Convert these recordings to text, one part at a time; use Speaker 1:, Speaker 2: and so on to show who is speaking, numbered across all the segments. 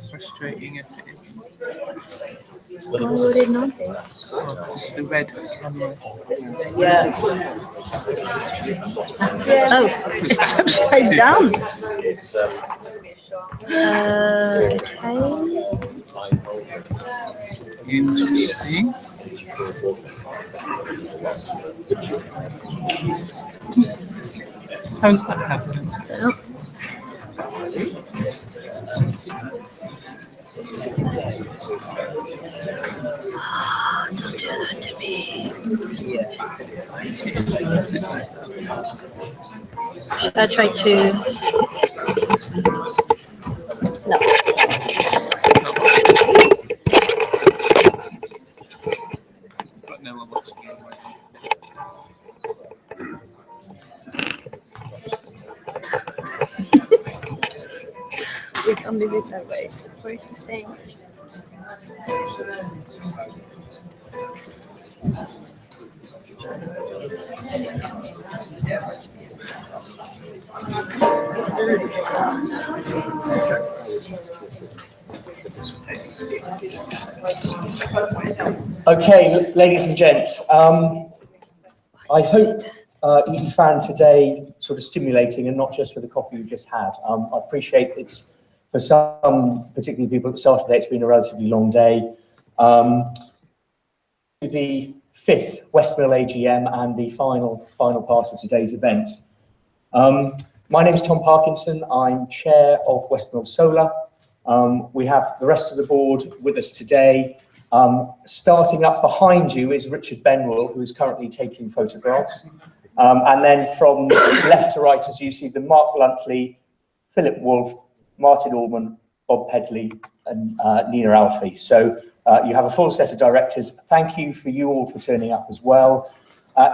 Speaker 1: Frustrating if it
Speaker 2: Why would it not be?
Speaker 1: just the red camera.
Speaker 2: Yeah. Oh, it's upside down. Okay.
Speaker 1: Interesting. How's that happening?
Speaker 2: Oh. Don't do that to me. Should I try to? No.
Speaker 1: But no one wants to get away.
Speaker 2: We can't leave it that way. Where's the thing?
Speaker 3: Okay, ladies and gents, I hope you found today sort of stimulating and not just for the coffee you just had. I appreciate it's, for some, particularly people that started today, it's been a relatively long day. The 5th Westmill AGM and the final part of today's event. My name is Tom Parkinson. I'm chair of Westmill Solar. We have the rest of the board with us today. Starting up behind you is Richard Benwell, who is currently taking photographs. And then from left to right, as you see, the Mark Bluntly, Philip Wolfe, Martin Allman, Bob Pedley, and Nina Alfie. So you have a full set of directors. Thank you for you all for turning up as well.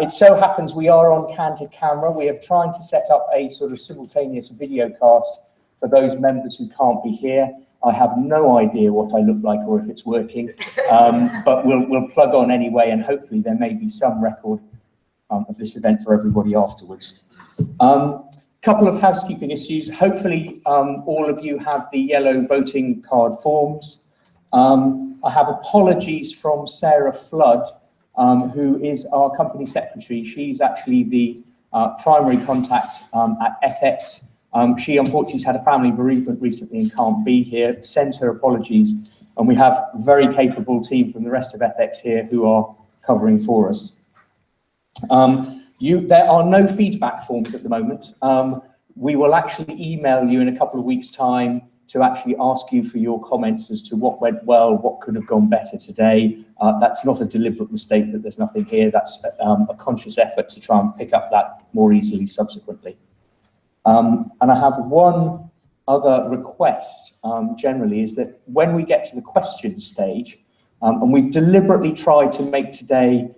Speaker 3: It so happens we are on candid camera. We are trying to set up a sort of simultaneous video cast for those members who can't be here. I have no idea what I look like or if it's working, but we'll plug on anyway, and hopefully there may be some record of this event for everybody afterwards. Couple of housekeeping issues. Hopefully all of you have the yellow voting card forms. I have apologies from Sarah Flood, who is our company secretary. She's actually the primary contact at FX. She unfortunately has had a family bereavement recently and can't be here. Sends her apologies, and we have a very capable team from the rest of FX here who are covering for us. There are no feedback forms at the moment. We will actually email you in a couple of weeks' time to actually ask you for your comments as to what went well, what could have gone better today. That's not a deliberate mistake that there's nothing here. That's a conscious effort to try and pick up that more easily subsequently. And I have one other request generally, is that when we get to the question stage, and we've deliberately tried to make today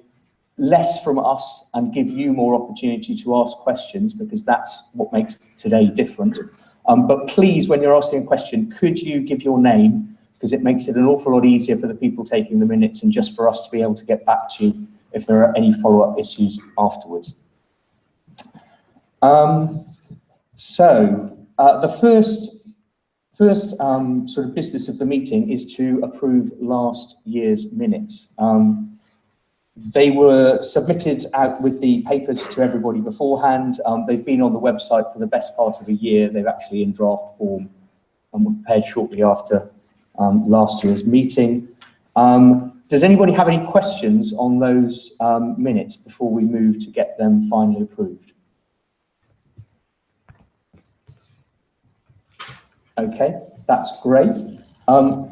Speaker 3: less from us and give you more opportunity to ask questions, because that's what makes today different. But please, when you're asking a question, could you give your name, because it makes it an awful lot easier for the people taking the minutes and just for us to be able to get back to you if there are any follow-up issues afterwards. The first sort of business of the meeting is to approve last year's minutes. They were submitted out with the papers to everybody beforehand. They've been on the website for the best part of a year. They're actually in draft form and were prepared shortly after last year's meeting. Does anybody have any questions on those minutes before we move to get them finally approved? Okay, that's great.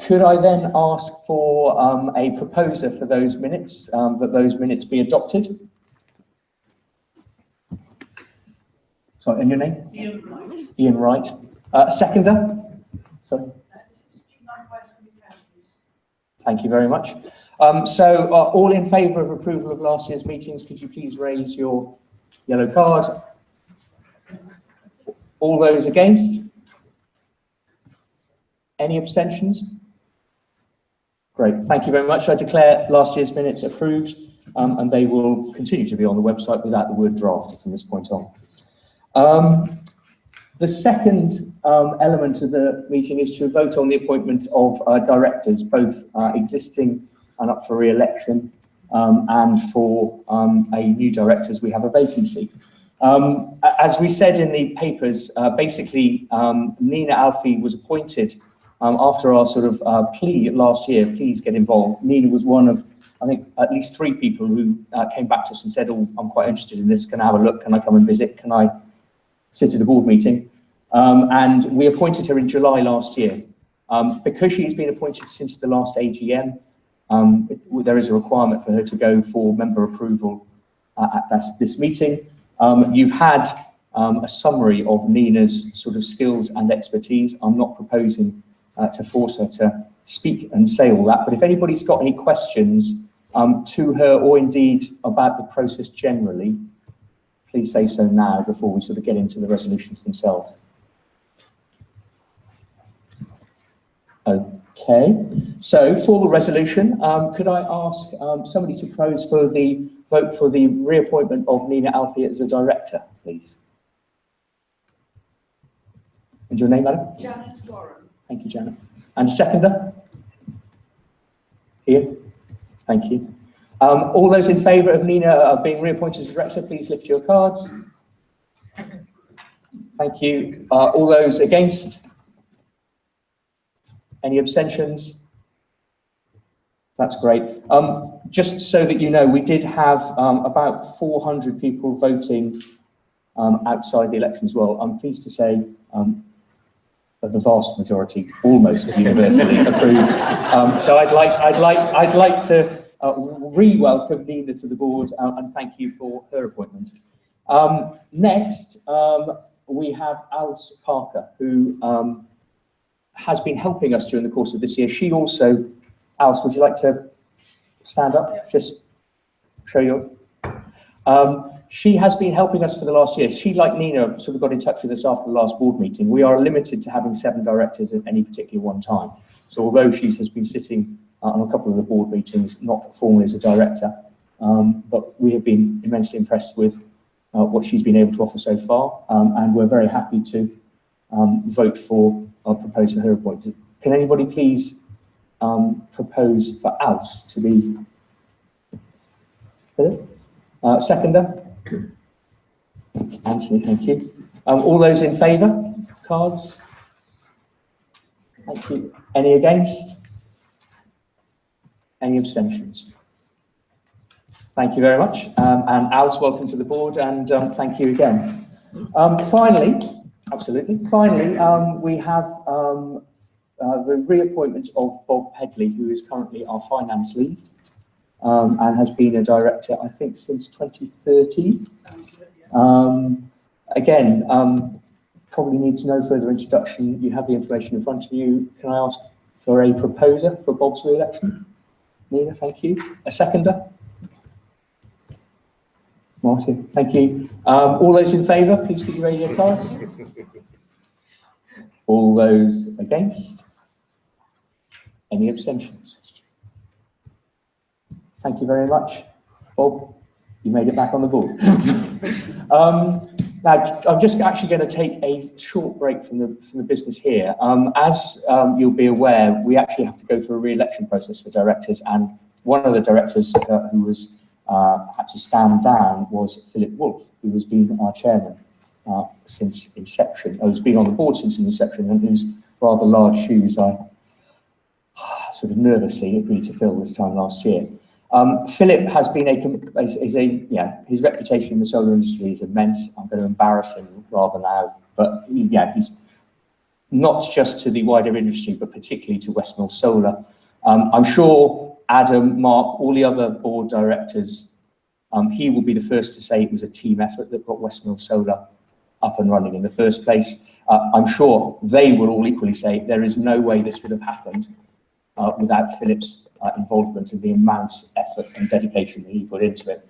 Speaker 3: Could I then ask for a proposer for those minutes, that those minutes be adopted? Sorry, and your name? Ian Wright. Ian Wright. Seconder? Sorry. Thank you very much. All in favour of approval of last year's meetings, could you please raise your yellow card? All those against? Any abstentions? Great, thank you very much. I declare last year's minutes approved, and they will continue to be on the website without the word draft from this point on. The second element of the meeting is to vote on the appointment of directors, both existing and up for re-election, and for a new director as we have a vacancy. As we said in the papers, basically Nina Alfie was appointed after our sort of plea last year, please get involved. Nina was one of, I think, at least 3 people who came back to us and said, oh, I'm quite interested in this, can I have a look, can I come and visit, can I sit at a board meeting? And we appointed her in July last year. Because she's been appointed since the last AGM, there is a requirement for her to go for member approval at this meeting. You've had a summary of Nina's sort of skills and expertise. I'm not proposing to force her to speak and say all that, but if anybody's got any questions to her or indeed about the process generally, please say so now before we sort of get into the resolutions themselves. Okay, so for the resolution, could I ask somebody to propose for the vote for the reappointment of Nina Alfie as a director, please? And your name, madam?
Speaker 2: Janet Warren.
Speaker 3: Thank you, Janet. And seconder? Here. Thank you. All those in favour of Nina being reappointed as director, please lift your cards. Thank you. All those against? Any abstentions? That's great. Just so that you know, we did have about 400 people voting outside the election as well. I'm pleased to say the vast majority, almost universally approved. So I'd like to re-welcome Nina to the board and thank you for her appointment. Next, we have Alice Parker, who has been helping us during the course of this year. She also, Alice, would you like to stand up? Just show your... she has been helping us for the last year. She, like Nina, sort of got in touch with us after the last board meeting. We are limited to having 7 directors at any particular one time. So although she has been sitting on a couple of the board meetings, not formally as a director, but we have been immensely impressed with what she's been able to offer so far, and we're very happy to vote for our proposal her appointment. Can anybody please propose for Alice to be seconder? Anthony, thank you. All those in favour? Cards? Thank you. Any against? Any abstentions? Thank you very much. And Alice, welcome to the board, and thank you again. Finally, we have the reappointment of Bob Pedley, who is currently our finance lead and has been a director, I think, since 2013. Again, probably needs no further introduction. You have the information in front of you. Can I ask for a proposer for Bob's re-election? Nina, thank you. A seconder? Martin, thank you. All those in favour, please give your radio cards. All those against? Any abstentions? Thank you very much. Bob, you made it back on the board. Now, I'm just actually going to take a short break from the business here. As you'll be aware, we actually have to go through a re-election process for directors, and one of the directors who was had to stand down was Philip Wolfe, who has been our chairman since inception, who's been on the board since inception, and whose rather large shoes I sort of nervously agreed to fill this time last year. Philip has been his reputation in the solar industry is immense. I'm going to embarrass him rather now, but yeah, he's not just to the wider industry, but particularly to Westmill Solar. I'm sure Adam, Mark, all the other board directors, he will be the first to say it was a team effort that got Westmill Solar up and running in the first place. I'm sure they will all equally say there is no way this would have happened without Philip's involvement and the immense effort and dedication that he put into it.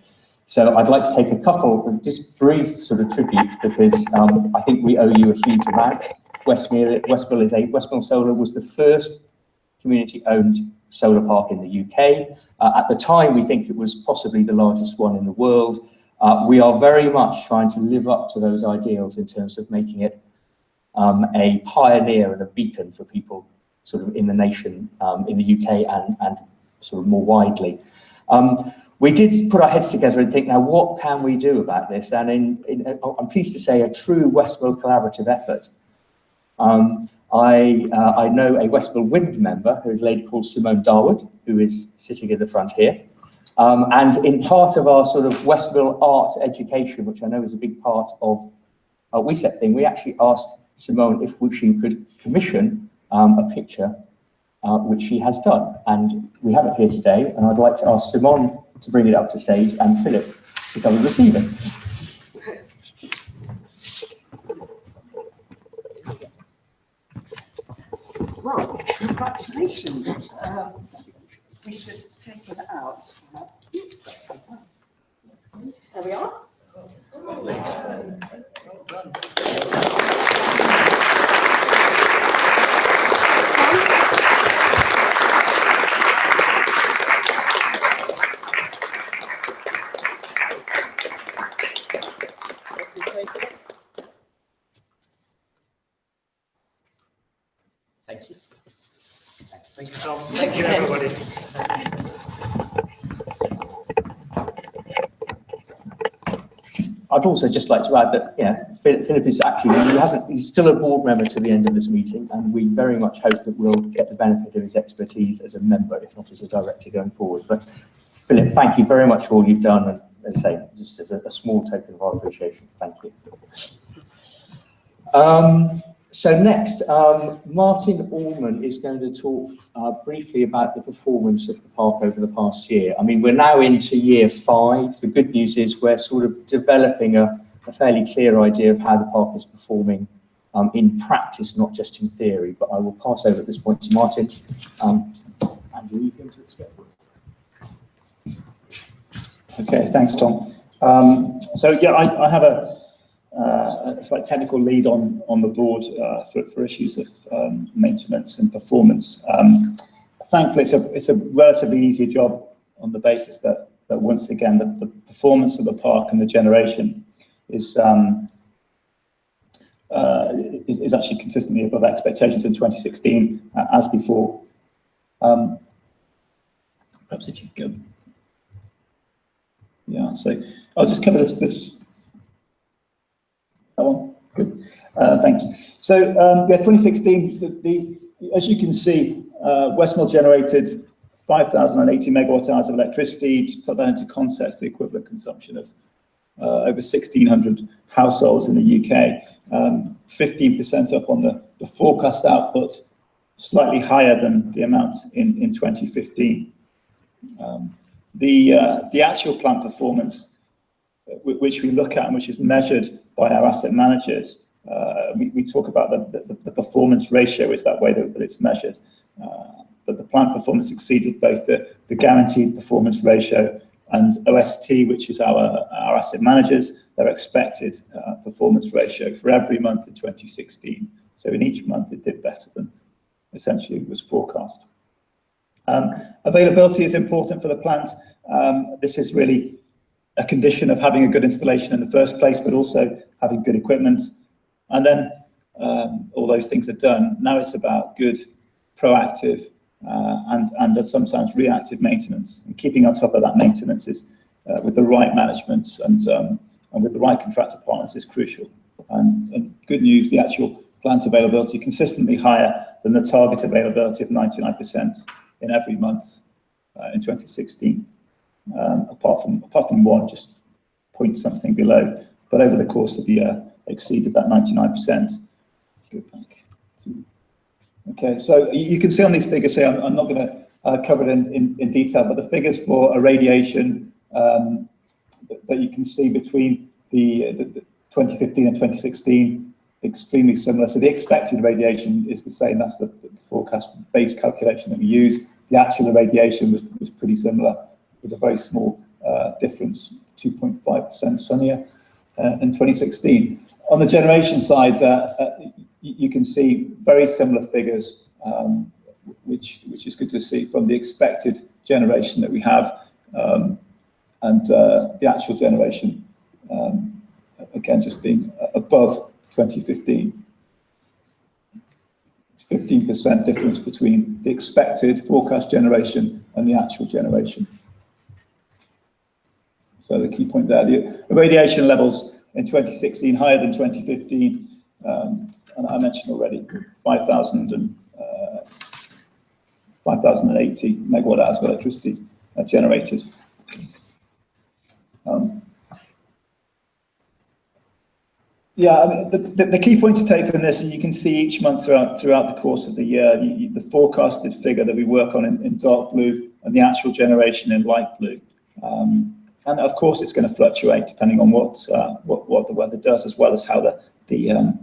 Speaker 3: So I'd like to take a couple of just brief sort of tributes, because I think we owe you a huge amount. Westmill Solar was the first community-owned solar park in the UK. At the time, we think it was possibly the largest one in the world. We are very much trying to live up to those ideals in terms of making it a pioneer and a beacon for people sort of in the nation, in the UK and sort of more widely. We did put our heads together and think, now what can we do about this? And I'm pleased to say, a true Westmill collaborative effort. I know a Westmill Wind member, who is a lady called Simone Darwood, who is sitting in the front here. And in part of our sort of Westmill art education, which I know is a big part of our WeSet thing, we actually asked Simone if she could commission a picture, which she has done. And we have it here today, and I'd like to ask Simone to bring it up to stage and Philip to come and receive it.
Speaker 4: Well, congratulations. We should take it out. There we are.
Speaker 3: Thank you. Thank you, Tom. Thank you, everybody. I'd also just like to add that, yeah, Philip is actually, he's still a board member to the end of this meeting, and we very much hope that we'll get the benefit of his expertise as a member, if not as a director going forward. But Philip, thank you very much for all you've done, and as I say, just as a small token of our appreciation, thank you. So next, Martin Allman is going to talk briefly about the performance of the park over the past year. I mean, we're now into year 5. The good news is we're sort of developing a fairly clear idea of how the park is performing in practice, not just in theory. But I will pass over at this point to Martin. Andrew, you going to explain?
Speaker 5: Okay, thanks, Tom. So yeah, I have a slight technical lead on the board for issues of maintenance and performance. Thankfully, it's a relatively easy job on the basis that once again the performance of the park and the generation is actually consistently above expectations in 2016 as before. Perhaps if you go, yeah. So I'll just cover this. That one, good. Thanks. So yeah, 2016. As you can see, Westmill generated 5,080 megawatt hours of electricity. To put that into context, the equivalent consumption of over 1,600 households in the UK. 15% up on the forecast output, slightly higher than the amount in 2015. The actual plant performance, which we look at and which is measured by our asset managers, we talk about the performance ratio is that way that it's measured. But the plant performance exceeded both the guaranteed performance ratio and OST, which is our asset managers, their expected performance ratio for every month in 2016. So in each month it did better than essentially was forecast. Availability is important for the plant. This is really a condition of having a good installation in the first place, but also having good equipment. And then all those things are done. Now it's about good, proactive, and sometimes reactive maintenance. And keeping on top of that maintenance is with the right management and with the right contractor partners is crucial. And good news, the actual plant availability consistently higher than the target availability of 99% in every month in 2016. Apart from one, just point something below, but over the course of the year exceeded that 99%. Go back. Okay, so you can see on these figures here, I'm not going to cover it in detail, but the figures for irradiation that you can see between the 2015 and 2016, extremely similar. So the expected radiation is the same. That's the forecast base calculation that we use. The actual irradiation was pretty similar, with a very small difference 2.5% sunnier in 2016. On the generation side, you can see very similar figures, which is good to see from the expected generation that we have, and the actual generation, again, just being above 2015. 15% difference between the expected forecast generation and the actual generation. So the key point there, the irradiation levels in 2016 higher than 2015, and I mentioned already 5,080 megawatt hours of electricity generated. Yeah, I mean, the key point to take from this, and you can see each month throughout the course of the year, the forecasted figure that we work on in dark blue and the actual generation in light blue. And of course, it's going to fluctuate depending on what the weather does, as well as how the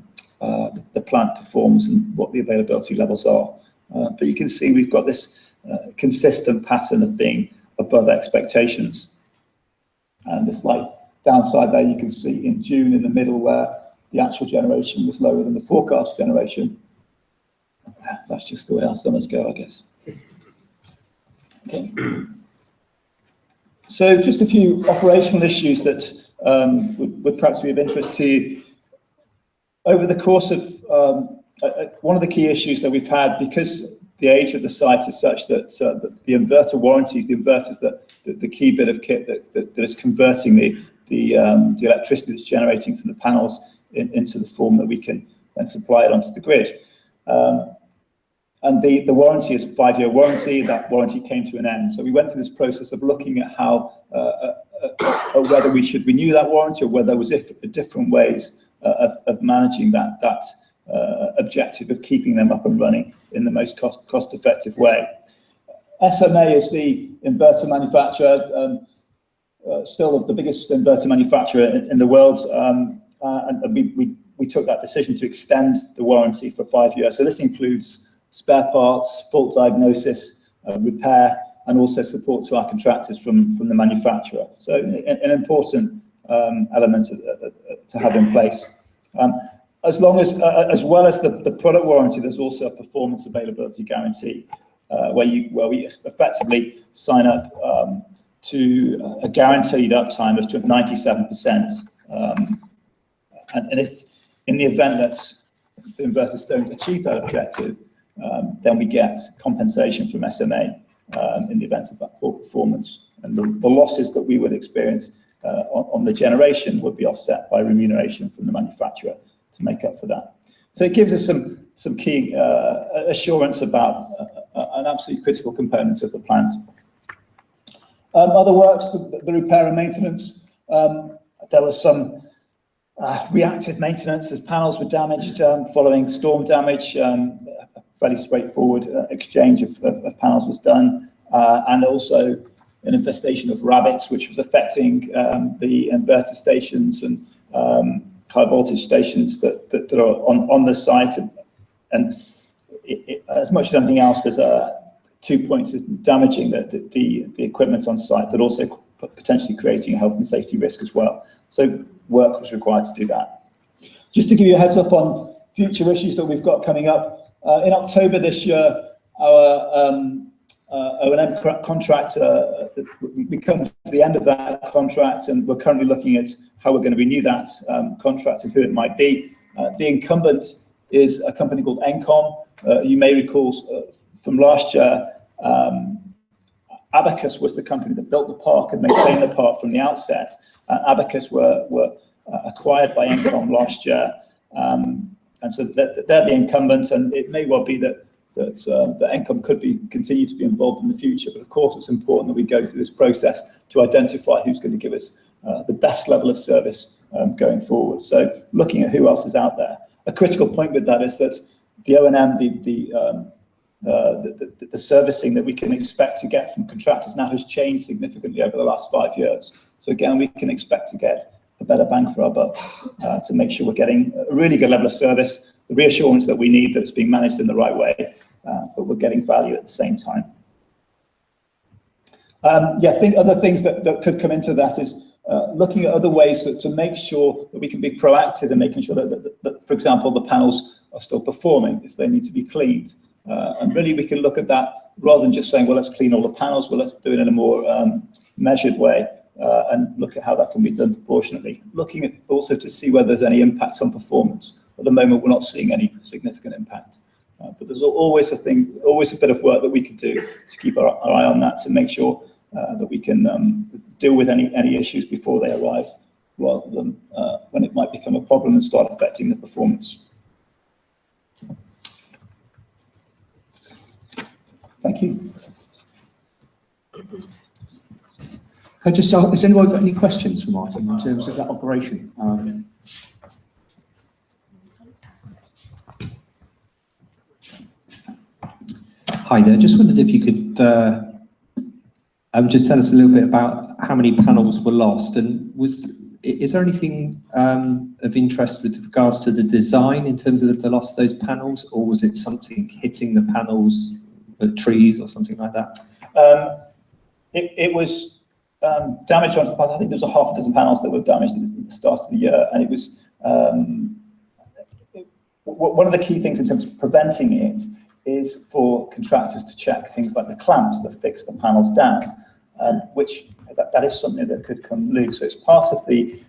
Speaker 5: plant performs and what the availability levels are. But you can see we've got this consistent pattern of being above expectations. And the slight downside there, you can see in June in the middle where the actual generation was lower than the forecast generation. That's just the way our summers go, I guess. Okay. So just a few operational issues that would perhaps be of interest to you. Over the course of, one of the key issues that we've had, because the age of the site is such that the inverter warranties, the inverters, the key bit of kit that is converting the electricity that's generating from the panels into the form that we can then supply it onto the grid. And the warranty is a 5-year warranty. That warranty came to an end. So we went through this process of looking at how, whether we should renew that warranty or whether there was different ways of managing that objective of keeping them up and running in the most cost-effective way. SMA is the inverter manufacturer, still the biggest inverter manufacturer in the world, and we took that decision to extend the warranty for 5 years. So this includes spare parts, fault diagnosis, repair, and also support to our contractors from the manufacturer. So an important element to have in place. As well as the product warranty, there's also a performance availability guarantee, where we effectively sign up to a guaranteed uptime of 97%. And if in the event that the inverters don't achieve that objective, then we get compensation from SMA in the event of that poor performance. And the losses that we would experience on the generation would be offset by remuneration from the manufacturer to make up for that. So it gives us some key assurance about an absolutely critical component of the plant. Other works, the repair and maintenance, there was some reactive maintenance as panels were damaged following storm damage. A fairly straightforward exchange of panels was done, and also an infestation of rabbits, which was affecting the inverter stations and high voltage stations that are on the site. And as much as anything else, there's 2 points: is damaging the equipment on site, but also potentially creating a health and safety risk as well. So work was required to do that. Just to give you a heads up on future issues that we've got coming up, in October this year, our O&M contract, we come to the end of that contract, and we're currently looking at how we're going to renew that contract and who it might be. The incumbent is a company called Encom. You may recall from last year, Abacus was the company that built the park and maintained the park from the outset. Abacus were acquired by Encom last year, and so they're the incumbent, and it may well be that Encom could continue to be involved in the future. But of course, it's important that we go through this process to identify who's going to give us the best level of service going forward. So looking at who else is out there. A critical point with that is that the O&M, the servicing that we can expect to get from contractors now has changed significantly over the last 5 years. So again, we can expect to get a better bang for our buck to make sure we're getting a really good level of service, the reassurance that we need that it's being managed in the right way, but we're getting value at the same time. I think other things that could come into that is looking at other ways to make sure that we can be proactive in making sure that, for example, the panels are still performing if they need to be cleaned. And really we can look at that rather than just saying, well, let's clean all the panels, well, let's do it in a more measured way and look at how that can be done proportionately. Looking at also to see whether there's any impact on performance. At the moment, we're not seeing any significant impact. But there's always a bit of work that we can do to keep our eye on that, to make sure that we can deal with any issues before they arise, rather than when it might become a problem and start affecting the performance. Thank you.
Speaker 3: Can I just ask, has anyone got any questions for Martin in terms of that operation?
Speaker 6: Hi there. Just wondered if you could just tell us a little bit about how many panels were lost, and is there anything of interest with regards to the design in terms of the loss of those panels, or was it something hitting the panels, trees or something like that?
Speaker 5: It was damage onto the panels. I think there was a half a dozen panels that were damaged at the start of the year, and it was one of the key things in terms of preventing it is for contractors to check things like the clamps that fix the panels down, which that is something that could come loose. So it's part of the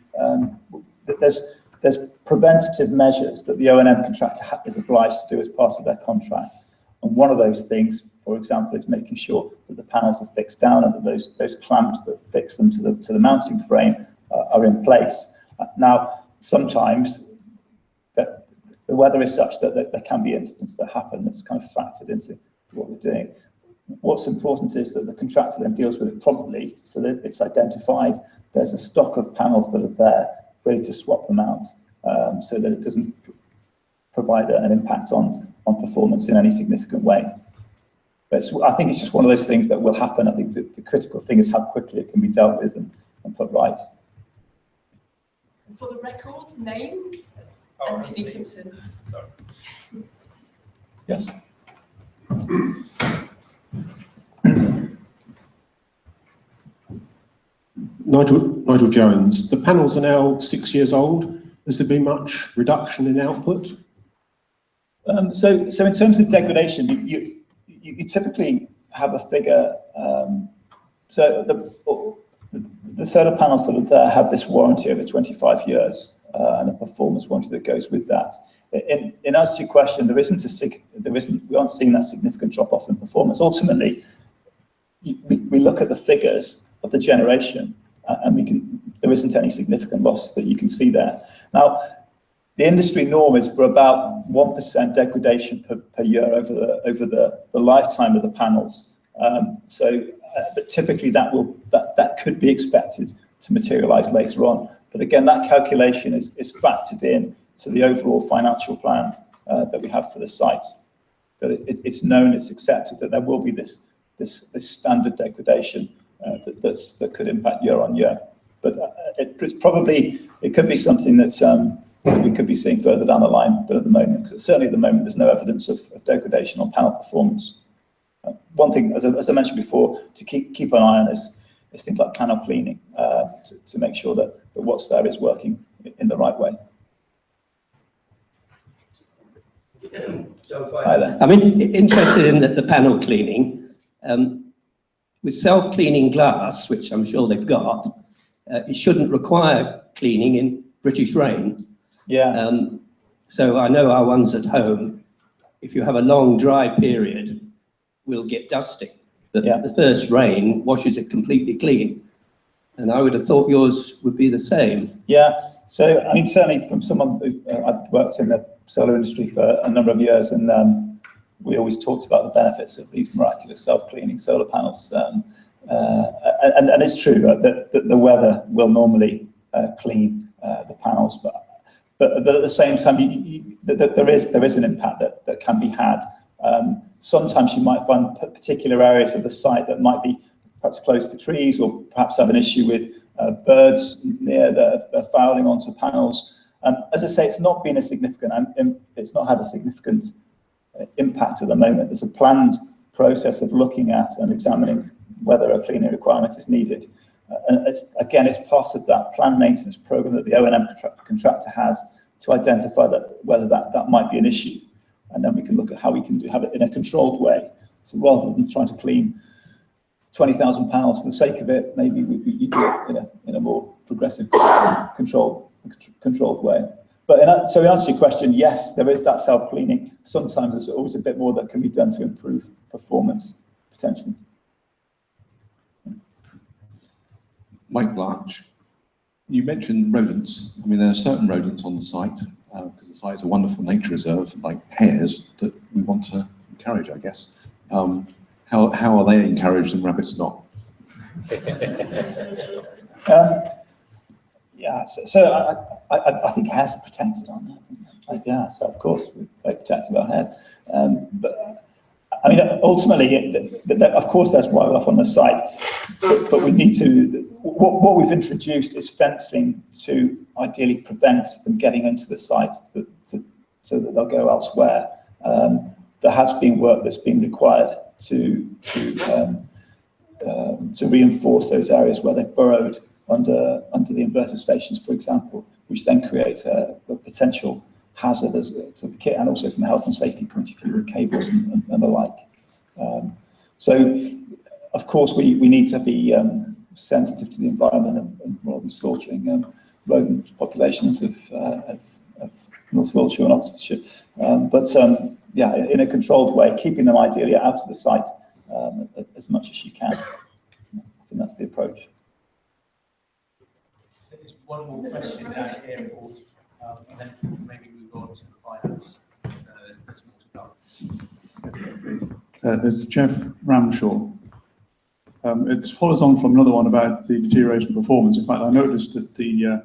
Speaker 5: there's preventative measures that the O&M contractor is obliged to do as part of their contract, and one of those things, for example, is making sure that the panels are fixed down and that those clamps that fix them to the mounting frame are in place. Now, sometimes the weather is such that there can be incidents that happen that's kind of factored into what we're doing. What's important is that the contractor then deals with it promptly, so that it's identified. There's a stock of panels that are there, ready to swap them out, so that it doesn't provide an impact on performance in any significant way. But I think it's just one of those things that will happen. I think the critical thing is how quickly it can be dealt with and put right.
Speaker 4: For the record, name? Anthony Simpson.
Speaker 1: Sorry.
Speaker 5: Yes.
Speaker 7: Nigel Jones. The panels are now 6 years old. Has there been much reduction in output?
Speaker 5: So in terms of degradation, you typically have a figure. So the solar panels that are there have this warranty over 25 years. And a performance warranty that goes with that. In answer to your question, we aren't seeing that significant drop off in performance. Ultimately, we look at the figures of the generation, and there isn't any significant losses that you can see there. Now, the industry norm is for about 1% degradation per year over the lifetime of the panels. But typically that could be expected to materialize later on. But again, that calculation is factored in to the overall financial plan that we have for the site. That it's known, it's accepted that there will be this standard degradation that could impact year on year. But it could be something that we could be seeing further down the line. But at the moment, certainly at the moment, there's no evidence of degradation on panel performance. One thing, as I mentioned before, to keep an eye on is things like panel cleaning to make sure that what's there is working in the right way. Hi there.
Speaker 6: I'm interested in the panel cleaning. With self-cleaning glass, which I'm sure they've got, it shouldn't require cleaning in British rain.
Speaker 5: Yeah.
Speaker 6: So I know our ones at home, if you have a long dry period, will get dusty. The first rain washes it completely clean. And I would have thought yours would be the same.
Speaker 5: Yeah, so I mean, certainly from someone who I've worked in the solar industry for a number of years, and we always talked about the benefits of these miraculous self-cleaning solar panels. And it's true that the weather will normally clean the panels, but at the same time, there is an impact that can be had. Sometimes you might find particular areas of the site that might be perhaps close to trees, or perhaps have an issue with birds near that are fouling onto panels. As I say, it's not been a significant, it's not had a significant impact at the moment. There's a planned process of looking at and examining whether a cleaning requirement is needed. And it's part of that planned maintenance program that the O&M contractor has to identify whether that might be an issue. And then we can look at how we can have it in a controlled way. So rather than trying to clean 20,000 panels for the sake of it, maybe you do it in a more progressive, controlled way. But so in answer to your question, yes, there is that self-cleaning. Sometimes there's always a bit more that can be done to improve performance, potentially.
Speaker 8: Mike Blanche, you mentioned rodents. I mean, there are certain rodents on the site, because the site is a wonderful nature reserve, like hares, that we want to encourage, I guess. How are they encouraged and rabbits not?
Speaker 5: Yeah, so I think hares are protected on that. Yeah, so of course we're very protective of our hares. But I mean, ultimately, of course there's wildlife on the site, but we need to, what we've introduced is fencing to ideally prevent them getting into the site so that they'll go elsewhere. There has been work that's been required to reinforce those areas where they've burrowed under the inverter stations, for example, which then creates a potential hazard to the kit, and also from a health and safety point of view with cables and the like. So, of course, we need to be sensitive to the environment and rather than slaughtering rodent populations of North Wiltshire and Oxfordshire. Yeah, in a controlled way, keeping them ideally out of the site as much as you can. I think that's the approach.
Speaker 3: There's one more question down here, Paul, and then maybe move on to the finance. There's more to come.
Speaker 9: There's Jeff Ramshaw. It follows on from another one about the deterioration of performance. In fact, I noticed that the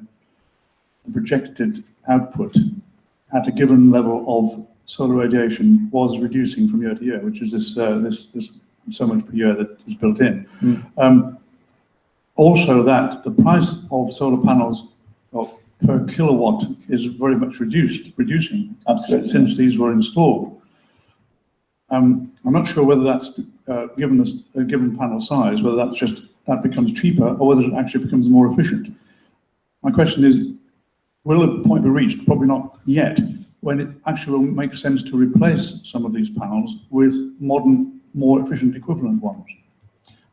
Speaker 9: projected output at a given level of solar radiation was reducing from year to year, which is this so much per year that is built in. Also, that the price of solar panels per kilowatt is very much reducing. Absolutely. Since these were installed. I'm not sure whether that's given a given panel size, whether that becomes cheaper or whether it actually becomes more efficient. My question is, will the point be reached? Probably not yet, when it actually will make sense to replace some of these panels with modern, more efficient equivalent ones.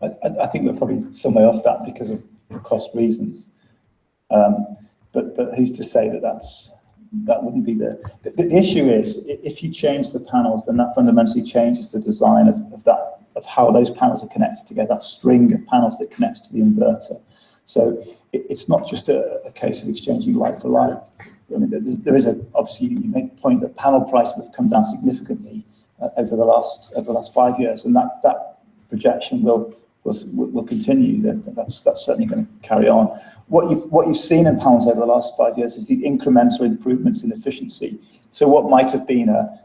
Speaker 5: I think we're probably some way off that because of cost reasons. But who's to say that wouldn't be the issue is, if you change the panels, then that fundamentally changes the design of how those panels are connected together, that string of panels that connects to the inverter. So it's not just a case of exchanging like for like. I mean, there is obviously, you make the point that panel prices have come down significantly over the last 5 years, and that projection will continue. That's certainly going to carry on. What you've seen in panels over the last 5 years is the incremental improvements in efficiency. So what might have been a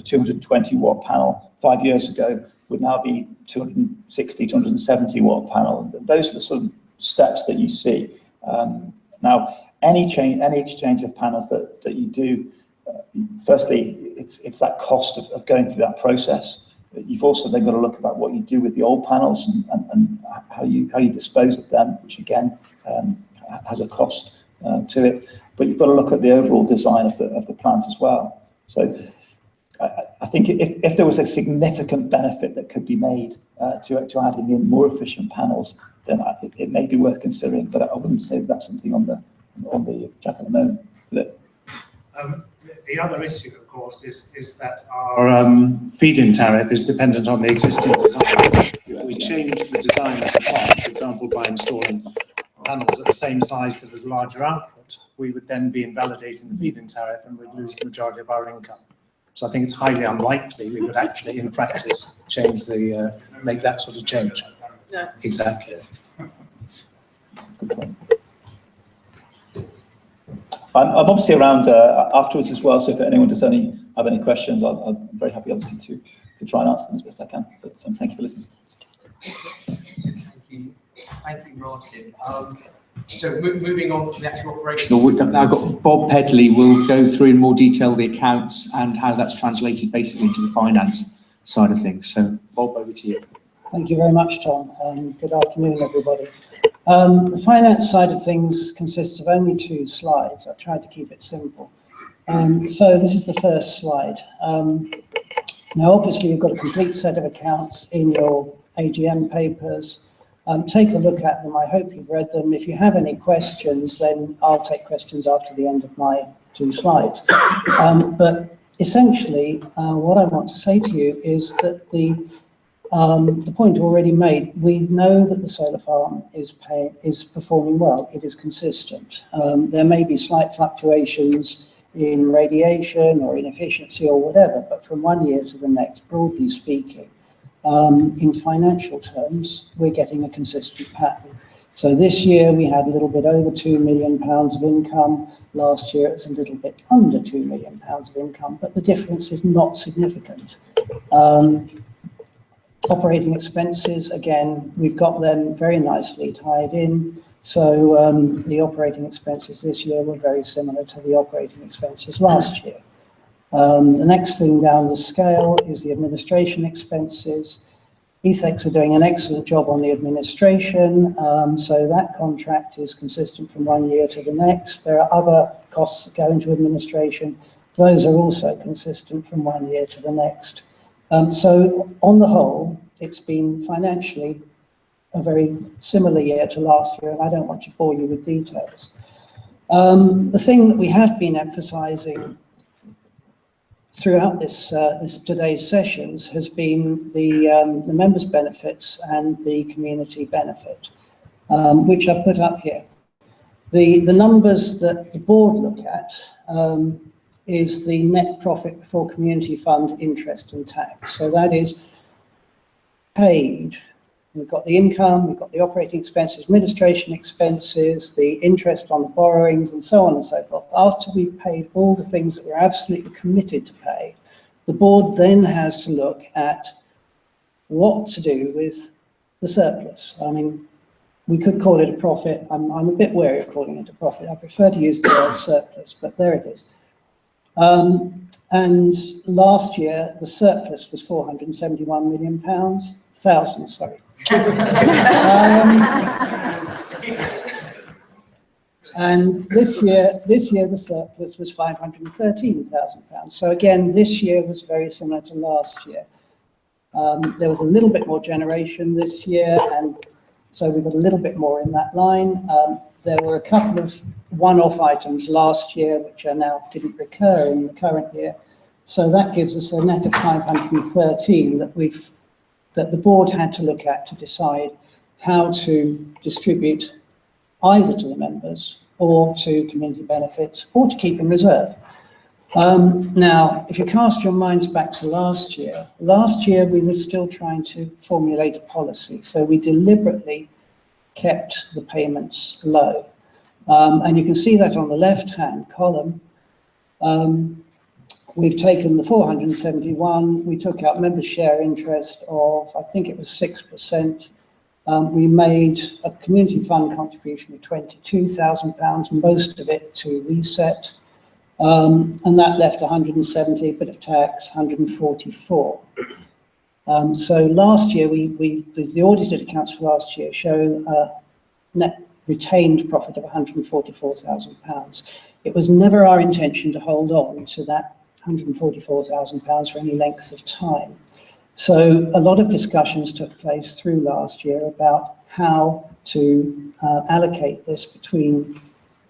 Speaker 5: 220 watt panel 5 years ago would now be 260, 270 watt panel. Those are the sort of steps that you see. Now, any exchange of panels that you do, firstly, it's that cost of going through that process. You've also then got to look about what you do with the old panels and how you dispose of them, which again has a cost to it. But you've got to look at the overall design of the plant as well. So I think if there was a significant benefit that could be made to adding in more efficient panels, then it may be worth considering. But I wouldn't say that's something on the track at the moment.
Speaker 10: The other issue, of course, is that our feed-in tariff is dependent on the existing design. If we change the design of the plant, for example, by installing panels at the same size with a larger output, we would then be invalidating the feed-in tariff and we'd lose the majority of our income. So I think it's highly unlikely we would actually, in practice, make that sort of change.
Speaker 2: No.
Speaker 10: Exactly.
Speaker 5: Good point. I'm obviously around afterwards as well, so if anyone does have any questions, I'm very happy, obviously, to try and answer them as best I can. But thank you for listening.
Speaker 3: Thank you, Martin. So moving on from the actual operation.
Speaker 6: So now I've got Bob Pedley will go through in more detail the accounts and how that's translated basically into the finance side of things. So Bob, over to you.
Speaker 11: Thank you very much, Tom, and good afternoon, everybody. The finance side of things consists of only 2 slides. I tried to keep it simple. So this is the first slide. Now, obviously, you've got a complete set of accounts in your AGM papers. Take a look at them. I hope you've read them. If you have any questions, then I'll take questions after the end of my 2 slides. But essentially, what I want to say to you is that the point already made, we know that the solar farm is performing well. It is consistent. There may be slight fluctuations in radiation or in efficiency or whatever, but from one year to the next, broadly speaking, in financial terms, we're getting a consistent pattern. So this year we had a little bit over £2 million of income. Last year it's a little bit under £2 million of income, but the difference is not significant. Operating expenses, again, we've got them very nicely tied in. So the operating expenses this year were very similar to the operating expenses last year. The next thing down the scale is the administration expenses. ETHEX are doing an excellent job on the administration, so that contract is consistent from one year to the next. There are other costs that go into administration. Those are also consistent from one year to the next. So on the whole, it's been financially a very similar year to last year, and I don't want to bore you with details. The thing that we have been emphasising throughout this today's sessions has been the members' benefits and the community benefit, which I've put up here. The numbers that the board look at is the net profit before community fund interest and tax. So that is paid. We've got the income, we've got the operating expenses, administration expenses, the interest on the borrowings, and so on and so forth. After we've paid all the things that we're absolutely committed to pay, the board then has to look at what to do with the surplus. I mean, we could call it a profit. I'm a bit wary of calling it a profit. I prefer to use the word surplus, but there it is. And last year, the surplus was £471 million, sorry. And this year the surplus was £513,000. So again, this year was very similar to last year. There was a little bit more generation this year, and so we got a little bit more in that line. There were a couple of one-off items last year which are now didn't recur in the current year. So that gives us a net of 513 that the board had to look at to decide how to distribute either to the members or to community benefits or to keep in reserve. Now, if you cast your minds back to last year we were still trying to formulate a policy. So we deliberately kept the payments low. And you can see that on the left-hand column. We've taken the 471, we took out members' share interest of, I think it was 6%. We made a community fund contribution of £22,000, most of it to reset. And that left 170, a bit of tax, 144. So last year, the audited accounts for last year show a net retained profit of £144,000. It was never our intention to hold on to that £144,000 for any length of time. So a lot of discussions took place through last year about how to allocate this between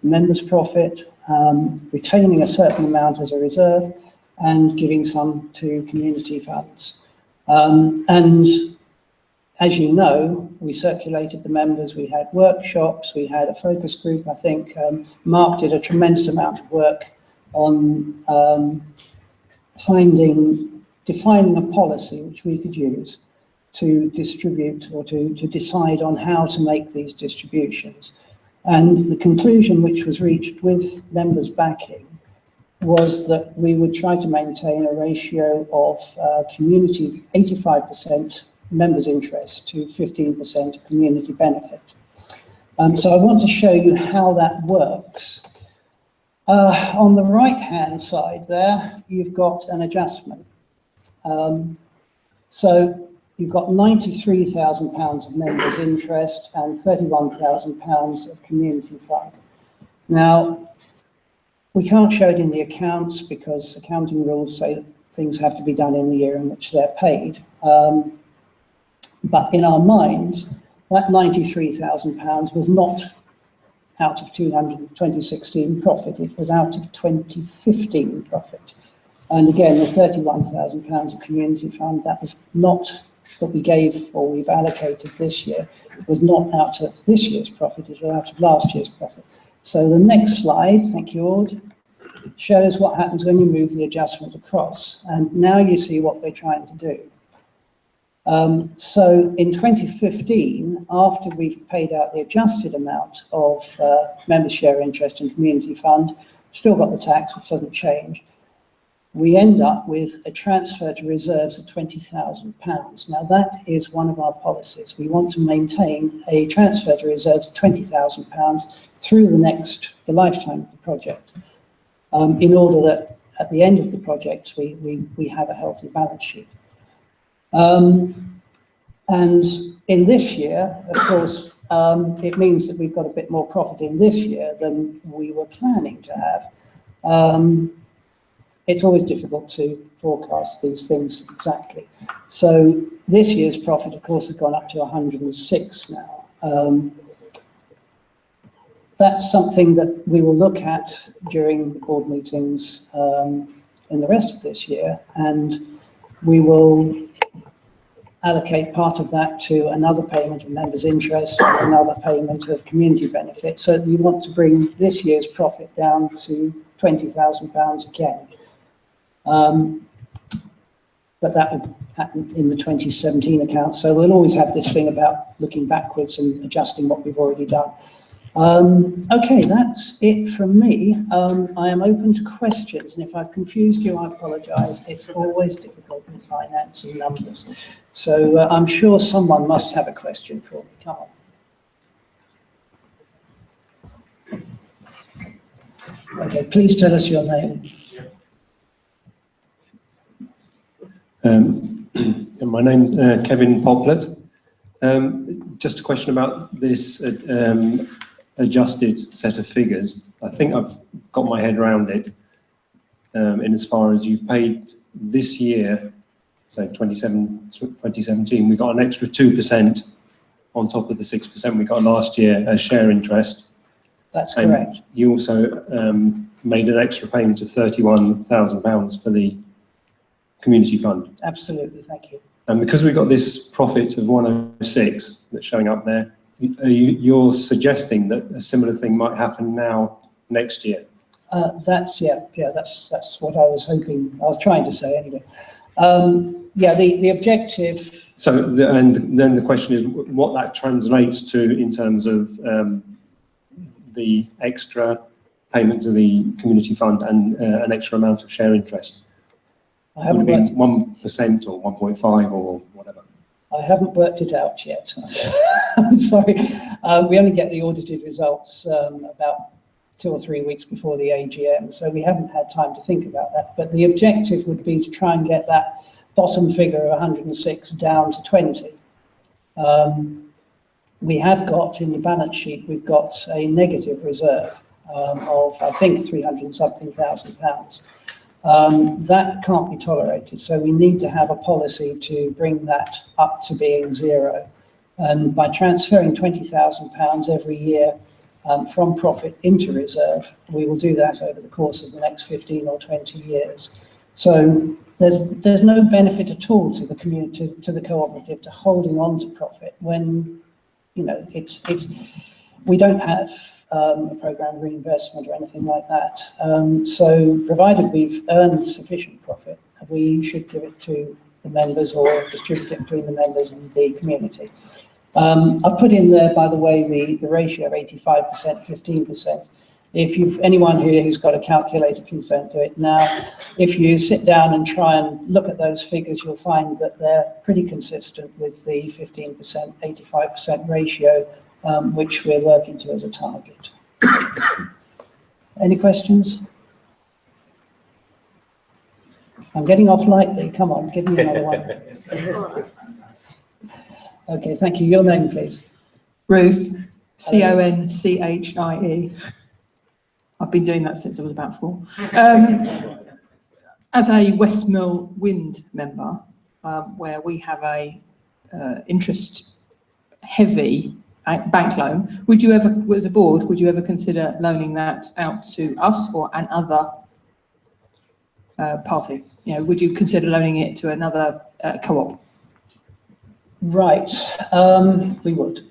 Speaker 11: members' profit, retaining a certain amount as a reserve, and giving some to community funds. And as you know, we circulated the members, we had workshops, we had a focus group. I think Mark did a tremendous amount of work on defining a policy which we could use to distribute or to decide on how to make these distributions. And the conclusion which was reached with members' backing was that we would try to maintain a ratio of community 85% members' interest to 15% community benefit. So I want to show you how that works. On the right-hand side there, you've got an adjustment. So you've got £93,000 of members' interest and £31,000 of community fund. Now, we can't show it in the accounts because accounting rules say things have to be done in the year in which they're paid. But in our minds, that £93,000 was not out of 2016 profit, it was out of 2015 profit. And again, the £31,000 of community fund, that was not that we gave or we've allocated this year, it was not out of this year's profit, it was out of last year's profit. So the next slide, thank you, Ord, shows what happens when you move the adjustment across. And now you see what we're trying to do. So in 2015, after we've paid out the adjusted amount of member share interest and community fund, still got the tax, which doesn't change, we end up with a transfer to reserves of £20,000. Now that is one of our policies. We want to maintain a transfer to reserves of £20,000 through the lifetime of the project, in order that at the end of the project we have a healthy balance sheet. And in this year, of course, it means that we've got a bit more profit in this year than we were planning to have. It's always difficult to forecast these things exactly. So this year's profit, of course, has gone up to 106 now. That's something that we will look at during the board meetings in the rest of this year, and we will allocate part of that to another payment of members' interest and another payment of community benefit. So we want to bring this year's profit down to £20,000 again. But that would happen in the 2017 account. So we'll always have this thing about looking backwards and adjusting what we've already done. Okay, that's it from me. I am open to questions, and if I've confused you, I apologise. It's always difficult with finance and numbers. So I'm sure someone must have a question for me. Come on. Okay, please tell us your name.
Speaker 7: My name's Kevin Poplet. Just a question about this adjusted set of figures. I think I've got my head around it in as far as you've paid this year, so 2017, we got an extra 2% on top of the 6% we got last year as share interest.
Speaker 11: That's correct.
Speaker 7: And you also made an extra payment of £31,000 for the community fund.
Speaker 11: Absolutely, thank you.
Speaker 7: And because we got this profit of 106 that's showing up there, you're suggesting that a similar thing might happen now next year?
Speaker 11: That's what I was hoping. I was trying to say anyway. Yeah, the objective.
Speaker 7: So, and then the question is what that translates to in terms of the extra payment to the community fund and an extra amount of share interest.
Speaker 11: I haven't
Speaker 7: would it be 1% or 1.5 or whatever?
Speaker 11: I haven't worked it out yet. I'm sorry. We only get the audited results about 2 or 3 weeks before the AGM, so we haven't had time to think about that. But the objective would be to try and get that bottom figure of 106 down to 20. We have got in the balance sheet, we've got a negative reserve of, I think, 300 and something thousand pounds. That can't be tolerated, so we need to have a policy to bring that up to being zero. And by transferring £20,000 every year from profit into reserve, we will do that over the course of the next 15 or 20 years. So there's no benefit at all to the community, to the cooperative, to holding on to profit when, you know, we don't have a programme of reinvestment or anything like that. So provided we've earned sufficient profit, we should give it to the members or distribute it between the members and the community. I've put in there, by the way, the ratio of 85%, 15%. If anyone here who's got a calculator, please don't do it now. If you sit down and try and look at those figures, you'll find that they're pretty consistent with the 15%, 85% ratio, which we're working to as a target. Any questions? I'm getting off lightly. Come on, give me another one. Okay, thank you. Your name, please.
Speaker 12: Ruth, Conchie. I've been doing that since I was about 4. As a Westmill Wind member, where we have a interest-heavy bank loan, would you ever, as a board, would you ever consider loaning that out to us or another party? You know, would you consider loaning it to another co-op?
Speaker 11: Right, we would,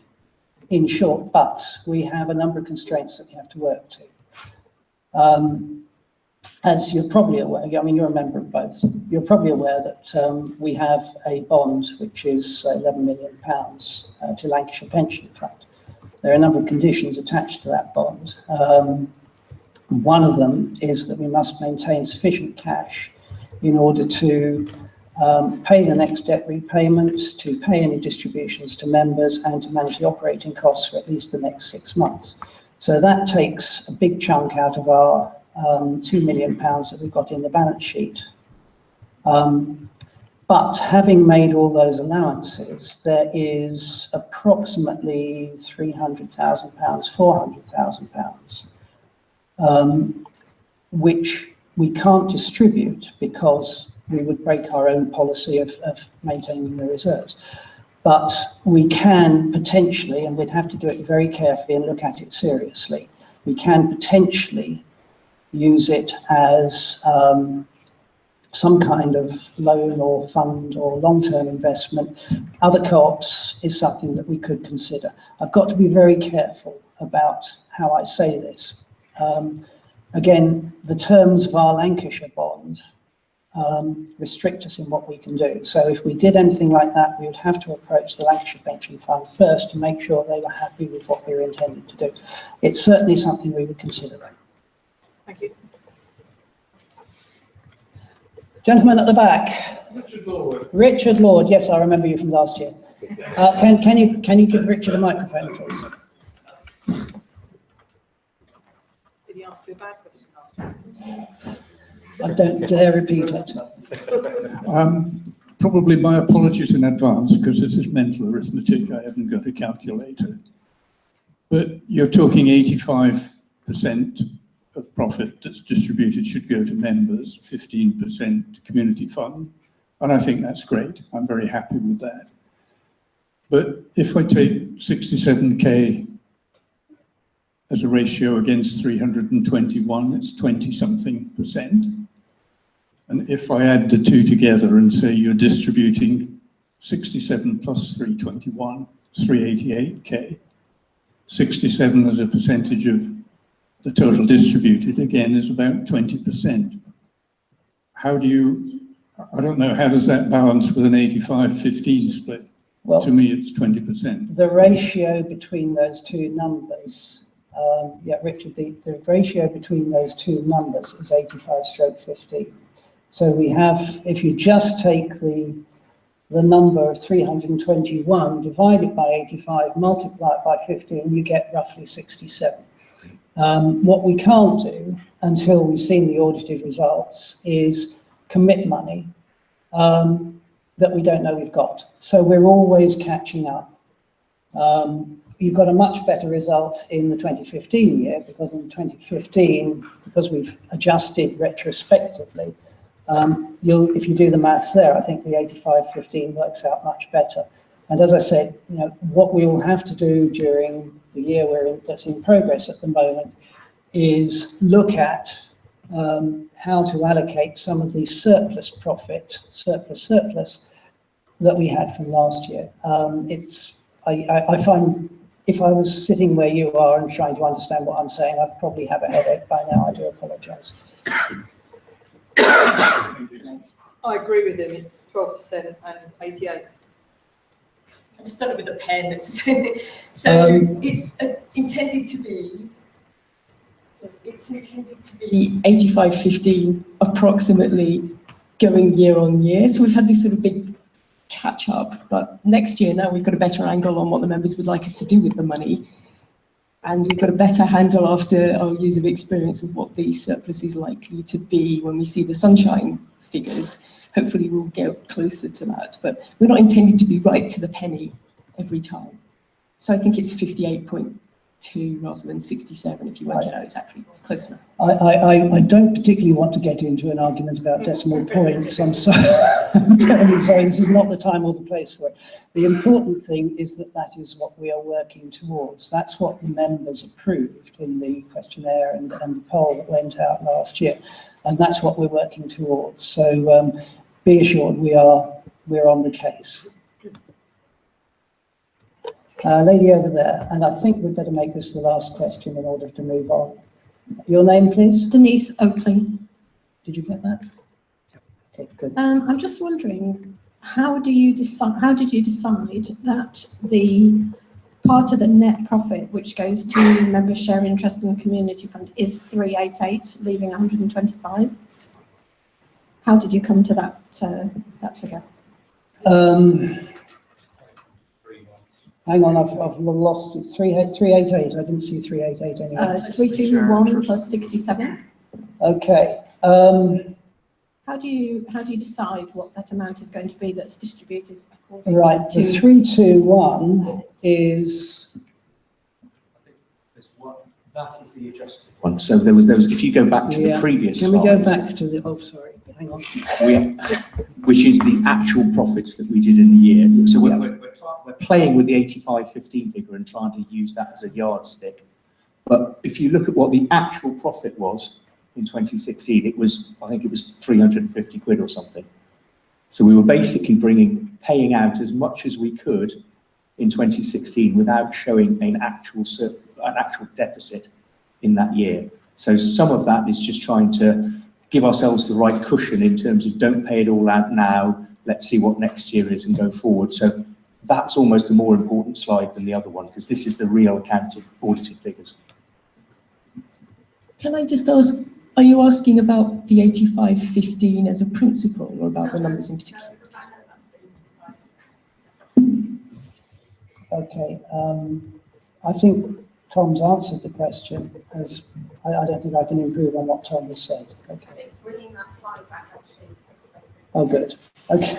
Speaker 11: in short, but we have a number of constraints that we have to work to. As you're probably aware, I mean, you're a member of both, you're probably aware that we have a bond which is £11 million to Lancashire Pension Fund. There are a number of conditions attached to that bond. One of them is that we must maintain sufficient cash in order to pay the next debt repayment, to pay any distributions to members, and to manage the operating costs for at least the next 6 months. So that takes a big chunk out of our £2 million that we've got in the balance sheet. But having made all those allowances, there is approximately £300,000, £400,000, which we can't distribute because we would break our own policy of maintaining the reserves. But we can potentially, and we'd have to do it very carefully and look at it seriously, we can potentially use it as some kind of loan or fund or long-term investment. Other co-ops is something that we could consider. I've got to be very careful about how I say this. Again, the terms of our Lancashire bond restrict us in what we can do. So if we did anything like that, we would have to approach the Lancashire Pension Fund first to make sure they were happy with what we were intending to do. It's certainly something we would consider though.
Speaker 12: Thank you.
Speaker 11: Gentleman at the back.
Speaker 13: Richard Lord.
Speaker 11: Richard Lord, yes, I remember you from last year. Can you give Richard a microphone, please?
Speaker 12: Did he ask you a bad question?
Speaker 11: I don't dare repeat it.
Speaker 9: Probably my apologies in advance, because this is mental arithmetic. I haven't got a calculator. But you're talking 85% of profit that's distributed should go to members, 15% to community fund. And I think that's great. I'm very happy with that. But if I take 67k as a ratio against 321, it's 20-something%. And if I add the two together and say you're distributing 67 plus 321, 388k, 67 as a percentage of the total distributed, again, is about 20%. How do you, I don't know, how does that balance with an 85-15 split? Well, to me, it's 20%.
Speaker 11: The ratio between those two numbers, Richard, the ratio between those two numbers is 85/15. So we have, if you just take the number of 321 divided by 85, multiply it by 15, you get roughly 67. What we can't do until we've seen the audited results is commit money that we don't know we've got. So we're always catching up. You've got a much better result in the 2015 year, because in 2015, because we've adjusted retrospectively, if you do the maths there, I think the 85/15 works out much better. And as I said, what we will have to do during the year that's in progress at the moment is look at how to allocate some of the surplus profit, surplus that we had from last year. I find if I was sitting where you are and trying to understand what I'm saying, I'd probably have a headache by now. I do apologise.
Speaker 4: I agree with him. It's 12% and 88. I just done it with a pen. It's intended to be. So it's intended to be 85/15 approximately going year on year. So we've had this sort of big catch up, but next year now we've got a better angle on what the members would like us to do with the money. And we've got a better handle after our years of experience of what the surplus is likely to be when we see the sunshine figures. Hopefully we'll get closer to that, but we're not intending to be right to the penny every time. So I think it's 58.2 rather than 67 if you work it out exactly. It's close enough.
Speaker 11: I don't particularly want to get into an argument about decimal points. I'm sorry. I'm terribly sorry. This is not the time or the place for it. The important thing is that that is what we are working towards. That's what the members approved in the questionnaire and the poll that went out last year. And that's what we're working towards. So be assured we're on the case. Lady over there, and I think we'd better make this the last question in order to move on. Your name, please?
Speaker 13: Denise Oakley.
Speaker 11: Did you get that? Okay, good.
Speaker 13: I'm just wondering, how did you decide that the part of the net profit which goes to members' share interest and community fund is 388, leaving 125? How did you come to that figure?
Speaker 11: Hang on, I've lost it. 388. I didn't see 388 anyway.
Speaker 13: 321 plus 67.
Speaker 11: Okay.
Speaker 13: How do you decide what that amount is going to be that's distributed according
Speaker 11: Right.
Speaker 13: to?
Speaker 11: The 321 is.
Speaker 3: That is the adjusted one. So there was if you go back to the previous
Speaker 11: Can we go
Speaker 3: slide,
Speaker 11: back to the, oh, sorry, hang on.
Speaker 3: which is the actual profits that we did in the year. So we're playing with the 8515 figure and trying to use that as a yardstick. But if you look at what the actual profit was in 2016, I think it was 350 quid or something. So we were basically paying out as much as we could in 2016 without showing an actual deficit in that year. So some of that is just trying to give ourselves the right cushion in terms of don't pay it all out now, let's see what next year is and go forward. So that's almost a more important slide than the other one, because this is the real accounted audited figures.
Speaker 4: Can I just ask, are you asking about the 8515 as a principle or about the numbers in particular?
Speaker 11: Okay. I think Tom's answered the question, as I don't think I can improve on what Tom has said. Okay.
Speaker 13: Bringing that slide back actually.
Speaker 11: Oh, good. Okay.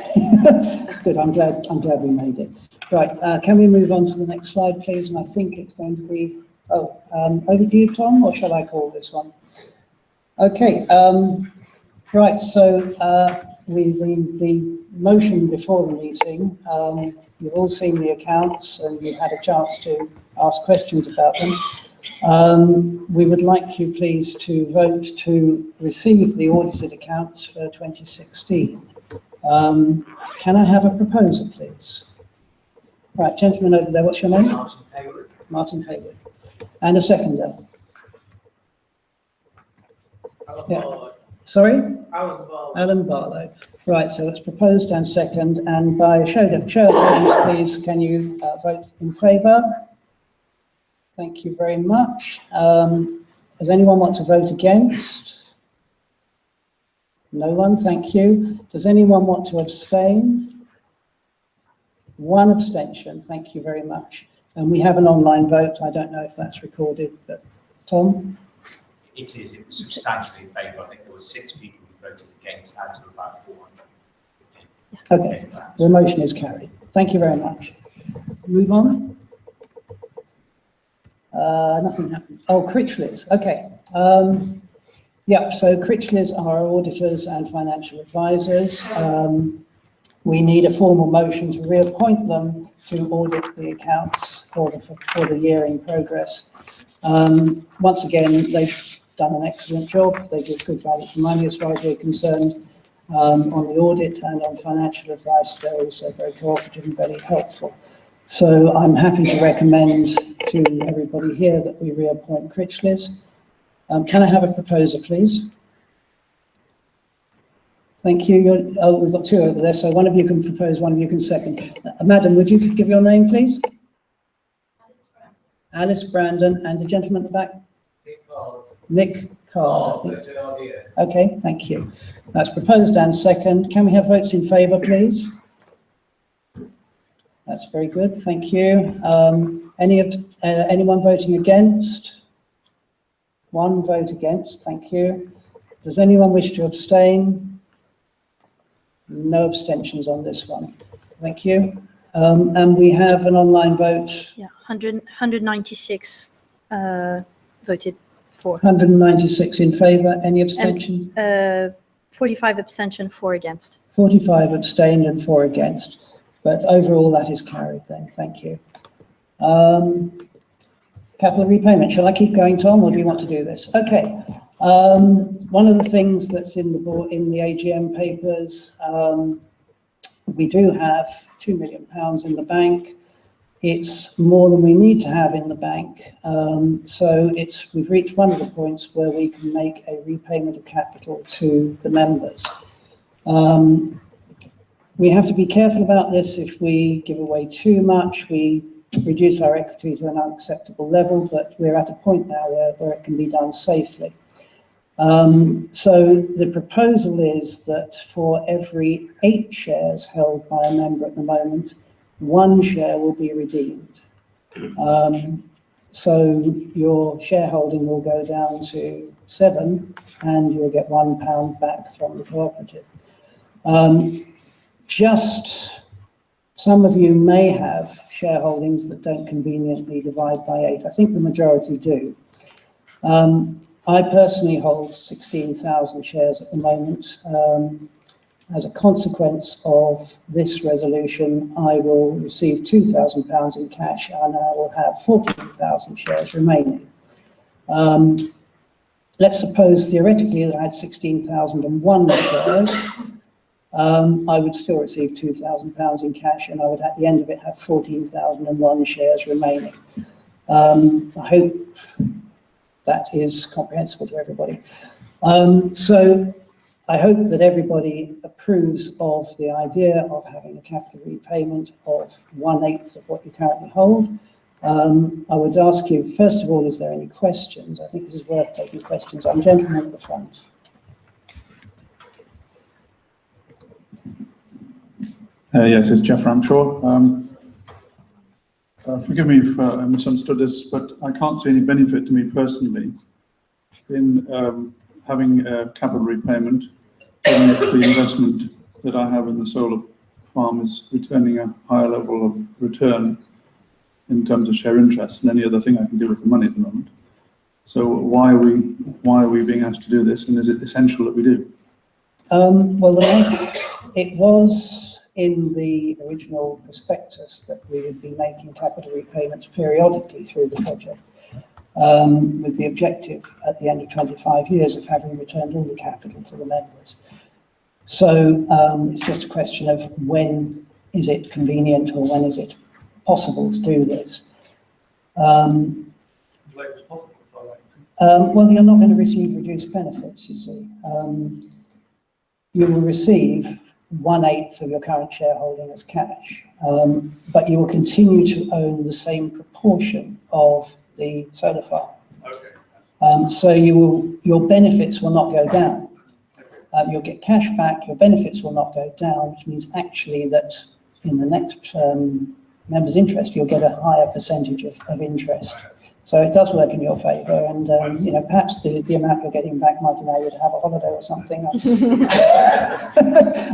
Speaker 11: Good. I'm glad we made it. Right. Can we move on to the next slide, please? And I think it's going to be over to you, Tom, or shall I call this one? Okay. Right. So the motion before the meeting. You've all seen the accounts and you've had a chance to ask questions about them. We would like you please to vote to receive the audited accounts for 2016. Can I have a proposal, please? Right, gentleman over there, what's your name?
Speaker 14: Martin Hayward.
Speaker 11: Martin Hayward. And a seconder. Yeah. Sorry?
Speaker 14: Alan Barlow.
Speaker 11: Alan Barlow. Right, so it's proposed and second, and by a show of hands, please, can you vote in favour? Thank you very much. Does anyone want to vote against? No one, thank you. Does anyone want to abstain? One abstention, thank you very much. And we have an online vote. I don't know if that's recorded, but Tom?
Speaker 14: It is. It was substantially in favour. I think there were 6 people who voted against out of about 400.
Speaker 11: Okay, the motion is carried. Thank you very much. Move on. Nothing happened. Oh, Critchley's. Okay. Yeah, so Critchley's are our auditors and financial advisors. We need a formal motion to reappoint them to audit the accounts for the year in progress. Once again, they've done an excellent job. They give good value for money as far as we're concerned. On the audit and on financial advice, they're also very cooperative and very helpful. So I'm happy to recommend to everybody here that we reappoint Critchley's. Can I have a proposer, please? Thank you. We've got 2 over there, so one of you can propose, one of you can second. Madam, would you give your name, please? Alice Brandon, and the gentleman at the back? Nick Card. Okay, thank you. That's proposed and second. Can we have votes in favour, please? That's very good, thank you. Anyone voting against? 1 vote against, thank you. Does anyone wish to abstain? No abstentions on this one. Thank you. And we have an online vote.
Speaker 15: Yeah, 196 voted for.
Speaker 11: 196 in favour. Any abstention?
Speaker 15: And 45 abstention, 4 against.
Speaker 11: 45 abstained and 4 against. But overall, that is carried then. Thank you. Capital repayment. Shall I keep going, Tom, or do you want to do this? Okay. One of the things that's in the AGM papers, we do have £2 million in the bank. It's more than we need to have in the bank. So we've reached one of the points where we can make a repayment of capital to the members. We have to be careful about this. If we give away too much, we reduce our equity to an unacceptable level, but we're at a point now where it can be done safely. So the proposal is that for every 8 shares held by a member at the moment, 1 share will be redeemed. So your shareholding will go down to 7 and you'll get £1 back from the cooperative. Just some of you may have shareholdings that don't conveniently divide by 8. I think the majority do. I personally hold 16,000 shares at the moment. As a consequence of this resolution, I will receive £2,000 in cash and I will have 14,000 shares remaining. Let's suppose theoretically that I had 16,001 shares. I would still receive £2,000 in cash and I would at the end of it have 14,001 shares remaining. I hope that is comprehensible to everybody. So I hope that everybody approves of the idea of having a capital repayment of 1/8 of what you currently hold. I would ask you, first of all, is there any questions? I think this is worth taking questions on. Gentleman at the front.
Speaker 9: Yes, it's Jeff Ramshaw. Forgive me if I misunderstood this, but I can't see any benefit to me personally in having a capital repayment, given that the investment that I have in the solar farm is returning a higher level of return in terms of share interest than any other thing I can do with the money at the moment. So why are we being asked to do this, and is it essential that we do?
Speaker 11: Well, it was in the original prospectus that we would be making capital repayments periodically through the project, with the objective at the end of 25 years of having returned all the capital to the members. So it's just a question of when is it convenient or when is it possible to do this. Well, you're not going to receive reduced benefits, you see. You will receive 1/8 of your current shareholding as cash, but you will continue to own the same proportion of the solar farm. Okay. So your benefits will not go down. You'll get cash back, your benefits will not go down, which means actually that in the next member's interest, you'll get a higher percentage of interest. So it does work in your favour, and you know, perhaps the amount you're getting back might allow you to have a holiday or something.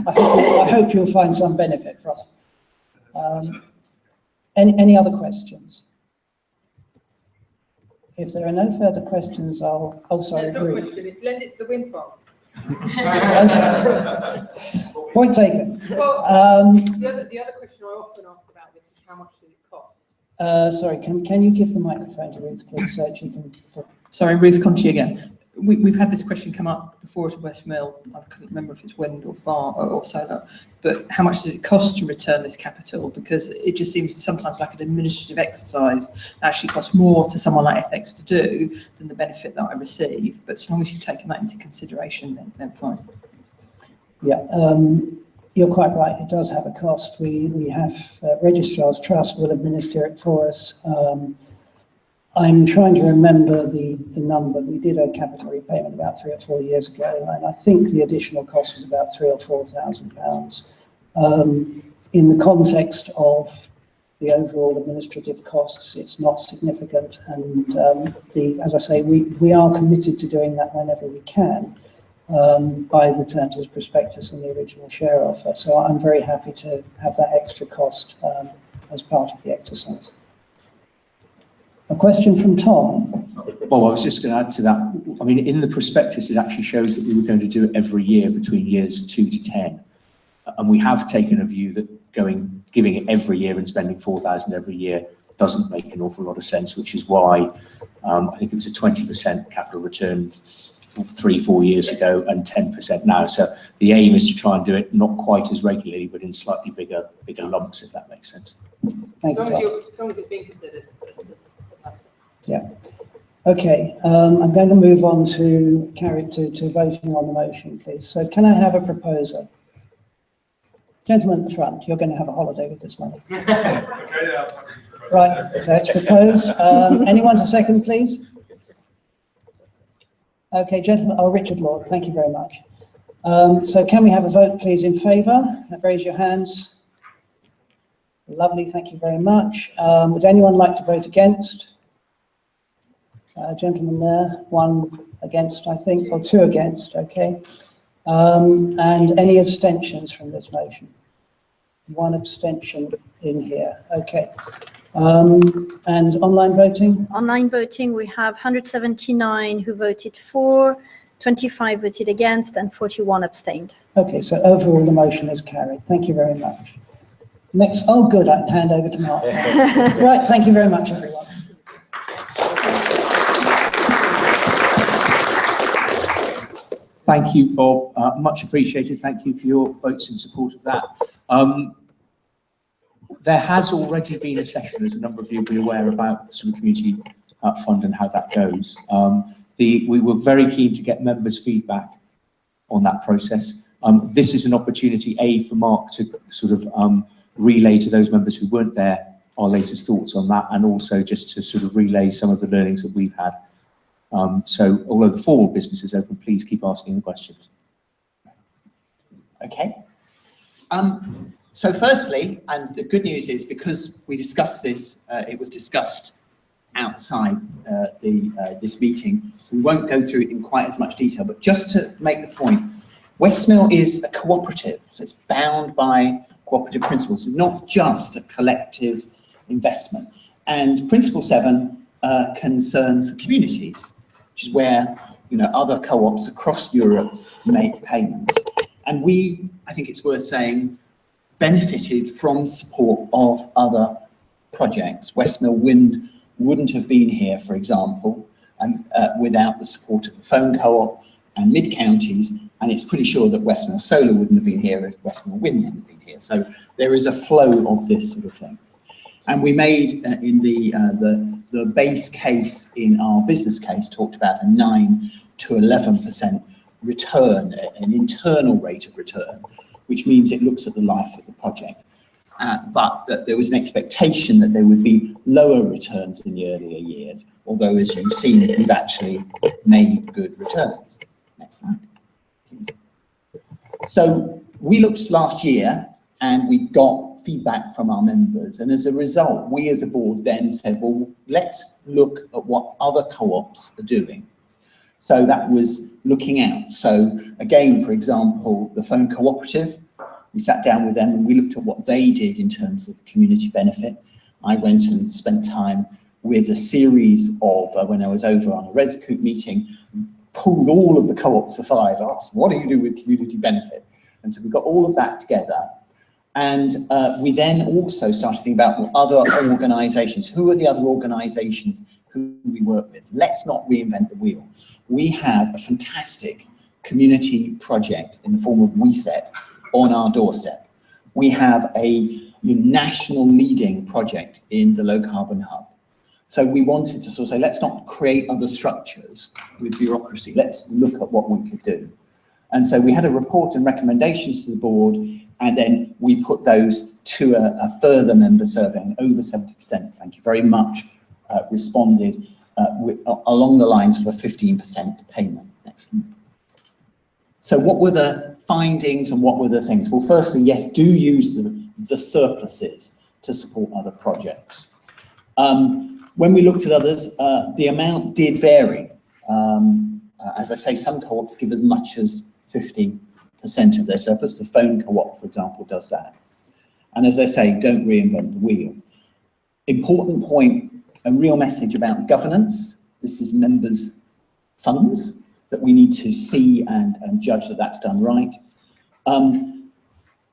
Speaker 11: I hope you'll find some benefit from it. Any other questions? If there are no further questions, I'll. Oh, sorry.
Speaker 4: There's no question. It's lend it to the wind farm.
Speaker 11: Point taken.
Speaker 4: Well, the other question I often ask about this is how much does it cost?
Speaker 11: Sorry, can you give the microphone to Ruth, please, so she can...
Speaker 12: Sorry, Ruth Conchi again. We've had this question come up before at Westmill. I couldn't remember if it's wind or farm or solar, but how much does it cost to return this capital? Because it just seems sometimes like an administrative exercise that actually costs more to someone like FX to do than the benefit that I receive. But as long as you've taken that into consideration, then fine.
Speaker 11: Yeah, you're quite right. It does have a cost. We have Registrar's Trust will administer it for us. I'm trying to remember the number. We did a capital repayment about 3 or 4 years ago, and I think the additional cost was about £3,000 or £4,000. In the context of the overall administrative costs, it's not significant, and as I say, we are committed to doing that whenever we can. by the terms of the prospectus and the original share offer. So I'm very happy to have that extra cost as part of the exercise. A question from Tom.
Speaker 3: Well, I was just going to add to that. I mean, in the prospectus, it actually shows that we were going to do it every year between years 2 to 10. And we have taken a view that giving it every year and spending 4,000 every year doesn't make an awful lot of sense, which is why I think it was a 20% capital return 3-4 years ago and 10% now. So the aim is to try and do it not quite as regularly, but in slightly bigger lumps, if that makes sense.
Speaker 11: Thank you.
Speaker 4: As long as it's being considered.
Speaker 11: Yeah. Okay, I'm going to move on to voting on the motion, please. So can I have a proposer? Gentleman at the front, you're going to have a holiday with this money. Right, so it's proposed. Anyone to second, please? Okay, gentlemen, Richard Lord, thank you very much. So can we have a vote, please, in favour? Raise your hands. Lovely, thank you very much. Would anyone like to vote against? Gentleman there, 1 against, I think, or 2 against, okay. And any abstentions from this motion? 1 abstention in here, okay. And online voting?
Speaker 15: Online voting, we have 179 who voted for, 25 voted against, and 41 abstained.
Speaker 11: Okay, so overall the motion is carried. Thank you very much. Next, oh good, I can hand over to Mark. Right, thank you very much, everyone.
Speaker 3: Thank you, Bob. Much appreciated. Thank you for your votes in support of that. There has already been a session, as a number of you will be aware, about the sort of community fund and how that goes. We were very keen to get members' feedback on that process. This is an opportunity, for Mark to sort of relay to those members who weren't there our latest thoughts on that, and also just to sort of relay some of the learnings that we've had. So although the formal business is open, please keep asking the questions.
Speaker 16: Okay. So firstly, and the good news is, because we discussed this, it was discussed outside this meeting, we won't go through it in quite as much detail, but just to make the point, Westmill is a cooperative, so it's bound by cooperative principles, not just a collective investment. And Principle 7, concern for communities, which is where, you know, other co-ops across Europe make payments. And we, I think it's worth saying, benefited from support of other projects. Westmill Wind wouldn't have been here, for example, and without the support of the Phone Co-op and Mid-Counties, and it's pretty sure that Westmill Solar wouldn't have been here if Westmill Wind hadn't been here. So there is a flow of this sort of thing. And we made in the base case in our business case talked about a 9 to 11% return, an internal rate of return, which means it looks at the life of the project. But that there was an expectation that there would be lower returns in the earlier years, although, as you've seen, we've actually made good returns. Next slide, please. So we looked last year and we got feedback from our members, and as a result, we as a board then said, well, let's look at what other co-ops are doing. So that was looking out. So again, for example, the Phone Cooperative, we sat down with them and we looked at what they did in terms of community benefit. I went and spent time with a series of, when I was over on a ResCoop meeting, pulled all of the co-ops aside, asked, what do you do with community benefit? And so we got all of that together. And we then also started thinking about other organisations. Who are the other organisations who we work with? Let's not reinvent the wheel. We have a fantastic community project in the form of WeSet on our doorstep. We have a national leading project in the low carbon hub. So we wanted to sort of say, let's not create other structures with bureaucracy. Let's look at what we could do. And so we had a report and recommendations to the board, and then we put those to a further member survey, and over 70%, thank you very much, responded along the lines of a 15% payment. Next. So what were the findings and what were the things? Well, firstly, yes, do use the surpluses to support other projects. When we looked at others, the amount did vary. As I say, some co-ops give as much as 50% of their surplus. The phone co-op, for example, does that. And as I say, don't reinvent the wheel. Important point, a real message about governance. This is members' funds that we need to see and judge that that's done right.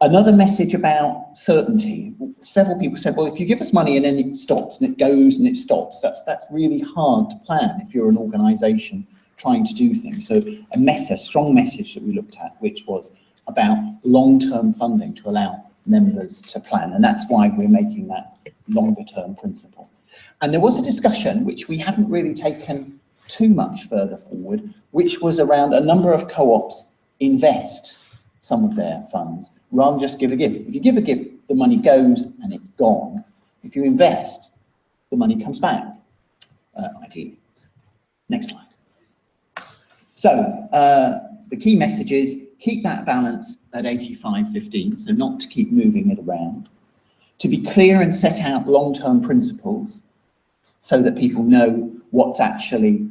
Speaker 16: Another message about certainty. Several people said, well, if you give us money and then it stops and it goes and it stops, that's really hard to plan if you're an organisation trying to do things. So a strong message that we looked at, which was about long-term funding to allow members to plan. And that's why we're making that longer-term principle. And there was a discussion, which we haven't really taken too much further forward, which was around a number of co-ops invest some of their funds rather than just give a gift. If you give a gift, the money goes and it's gone. If you invest, the money comes back, ideally. Next slide. So the key message is keep that balance at 85-15, so not to keep moving it around. To be clear and set out long-term principles so that people know what's actually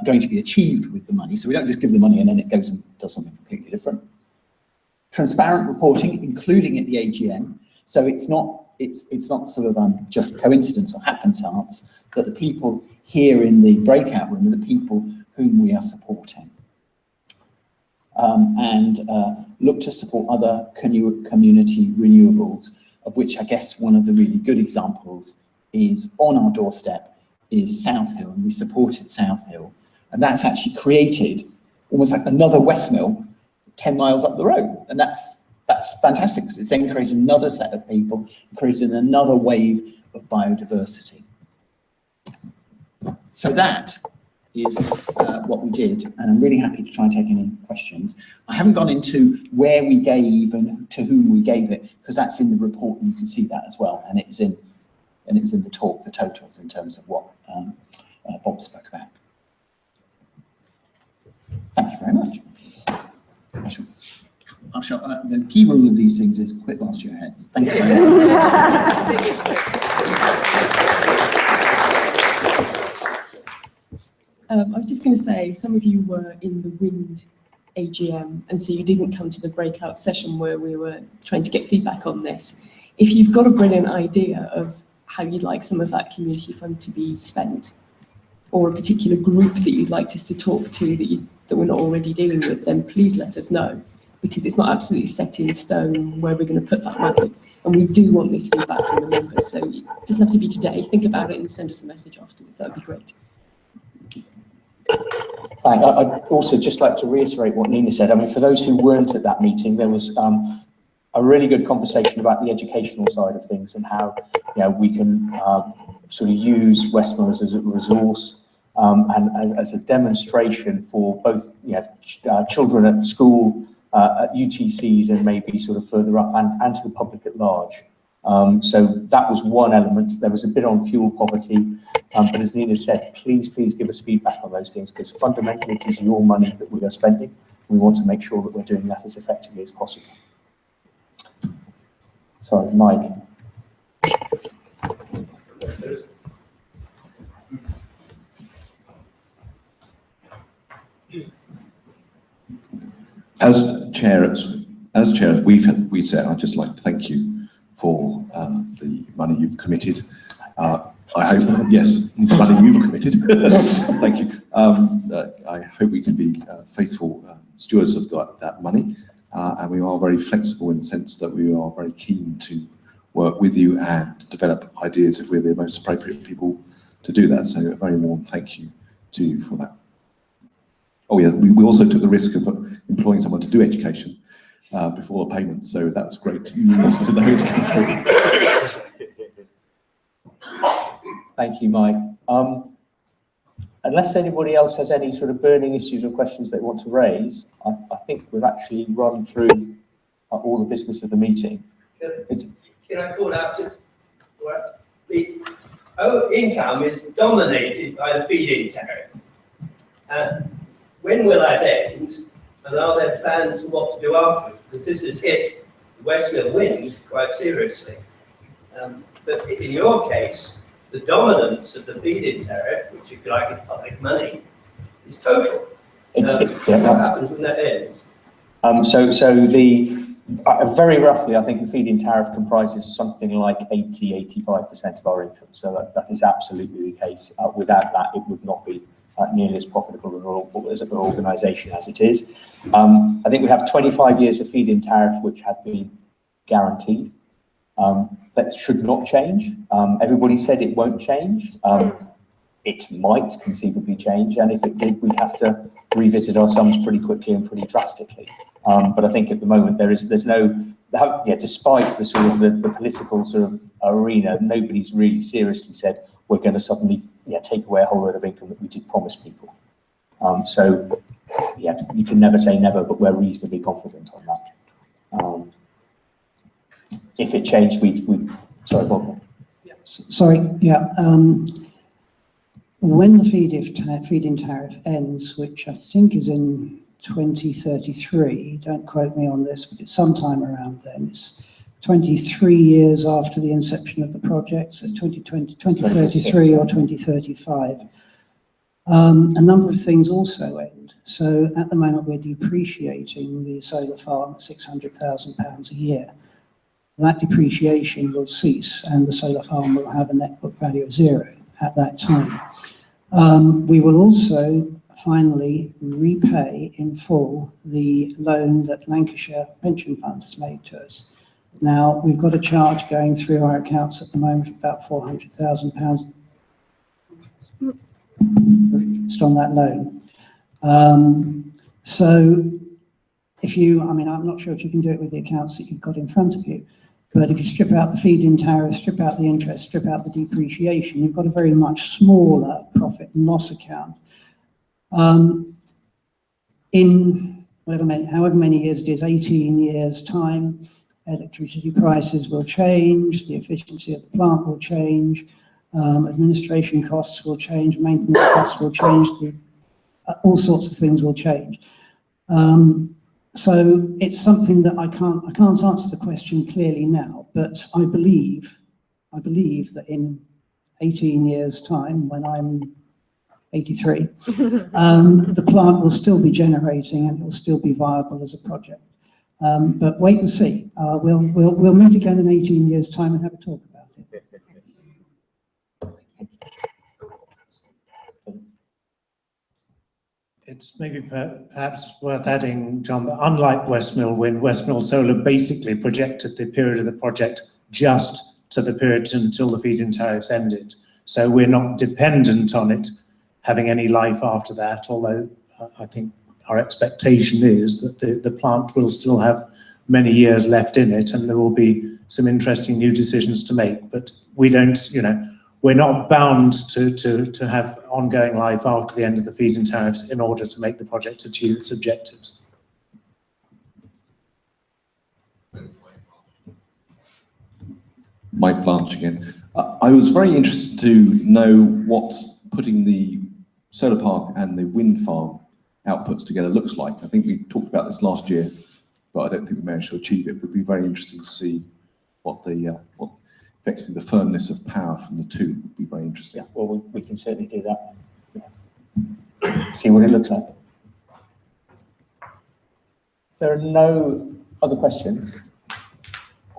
Speaker 16: going to be achieved with the money. So we don't just give the money and then it goes and does something completely different. Transparent reporting, including at the AGM. So it's not sort of just coincidence or happenstance that the people here in the breakout room are the people whom we are supporting. And look to support other community renewables, of which I guess one of the really good examples is on our doorstep is South Hill, and we supported South Hill. And that's actually created almost like another Westmill 10 miles up the road. And that's fantastic, because it then created another set of people, created another wave of biodiversity. So that is what we did, and I'm really happy to try and take any questions. I haven't gone into where we gave and to whom we gave it, because that's in the report and you can see that as well, and it was in the talk, the totals in terms of what Bob spoke about. Thank you very much. The key rule of these things is quit whilst you're ahead. Thank you very much.
Speaker 4: I was just going to say, some of you were in the wind AGM, and so you didn't come to the breakout session where we were trying to get feedback on this. If you've got a brilliant idea of how you'd like some of that community fund to be spent, or a particular group that you'd like us to talk to that we're not already dealing with, then please let us know, because it's not absolutely set in stone where we're going to put that money. And we do want this feedback from the members, so it doesn't have to be today. Think about it and send us a message afterwards. That would be great.
Speaker 3: Thanks. I'd also just like to reiterate what Nina said. I mean, for those who weren't at that meeting, there was a really good conversation about the educational side of things and how we can sort of use Westmill as a resource and as a demonstration for both children at school, at UTCs, and maybe sort of further up, and to the public at large. So that was one element. There was a bit on fuel poverty, but as Nina said, please give us feedback on those things, because fundamentally it is your money that we are spending. We want to make sure that we're doing that as effectively as possible. Sorry, Mike.
Speaker 8: As chair, we said, I'd just like to thank you for the money you've committed. I hope, yes, the money you've committed. Thank you. I hope we can be faithful stewards of that money, and we are very flexible in the sense that we are very keen to work with you and develop ideas if we're the most appropriate people to do that. So a very warm thank you to you for that. Oh yeah, we also took the risk of employing someone to do education before the payment, so that's great news to those coming through.
Speaker 3: Thank you, Mike. Unless anybody else has any sort of burning issues or questions they want to raise, I think we've actually run through all the business of the meeting.
Speaker 17: Can I call out just what the income is dominated by the feed-in tariff. When will that end? And are there plans for what to do afterwards? Because this has hit Westmill Wind quite seriously. But in your case, the dominance of the feed-in tariff, which if you like is public money, is total. What happens when that ends?
Speaker 3: Very roughly, I think the feed-in tariff comprises something like 85% of our income. So that is absolutely the case. Without that, it would not be nearly as profitable as an organisation as it is. I think we have 25 years of feed-in tariff which have been guaranteed. That should not change. Everybody said it won't change. It might conceivably change, and if it did, we'd have to revisit our sums pretty quickly and pretty drastically. But I think at the moment there's no, despite the sort of the political sort of arena, nobody's really seriously said we're going to suddenly take away a whole load of income that we did promise people. You can never say never, but we're reasonably confident on that. If it changed, sorry, Bob.
Speaker 11: Sorry, when the feed-in tariff ends, which I think is in 2033, don't quote me on this, but it's sometime around then. It's 23 years after the inception of the project, so 2033 or 2035. A number of things also end. So at the moment we're depreciating the solar farm at £600,000 a year. That depreciation will cease and the solar farm will have a net book value of 0 at that time. We will also finally repay in full the loan that Lancashire Pension Fund has made to us. Now, we've got a charge going through our accounts at the moment of about £400,000 just on that loan. So if you, I'm not sure if you can do it with the accounts that you've got in front of you, but if you strip out the feed-in tariff, strip out the interest, strip out the depreciation, you've got a very much smaller profit and loss account. In however many years it is, 18 years' time, electricity prices will change, the efficiency of the plant will change, administration costs will change, maintenance costs will change, all sorts of things will change. So it's something that I can't answer the question clearly now, but I believe that in 18 years' time, when I'm 83, the plant will still be generating and it will still be viable as a project. But wait and see. We'll meet again in 18 years' time and have a talk about it.
Speaker 10: It's maybe perhaps worth adding, John, that unlike Westmill Wind, Westmill Solar basically projected the period of the project just to the period until the feed-in tariffs ended. So we're not dependent on it having any life after that, although I think our expectation is that the plant will still have many years left in it and there will be some interesting new decisions to make. But we don't, we're not bound to have ongoing life after the end of the feed-in tariffs in order to make the project achieve its objectives.
Speaker 8: Mike Blanche again. I was very interested to know what putting the solar park and the wind farm outputs together looks like. I think we talked about this last year, but I don't think we managed to achieve it. It would be very interesting to see what effectively the firmness of power from the two would be very interesting.
Speaker 3: Yeah, well, we can certainly do that. Yeah. See what it looks like. There are no other questions.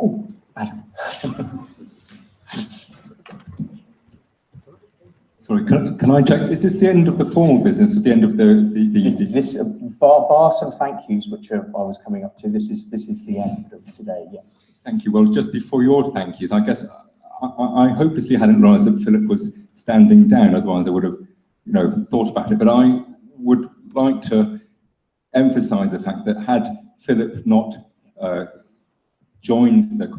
Speaker 3: Oh, Adam.
Speaker 18: Sorry, can I check? Is this the end of the formal business, or the end of
Speaker 3: This bar some thank yous, which I was coming up to. This is the end of today. Yeah.
Speaker 18: Thank you. Well, just before your thank yous, I guess I hopelessly hadn't realised that Philip was standing down. Otherwise, I would have, thought about it. But I would like to emphasise the fact that had Philip not joined the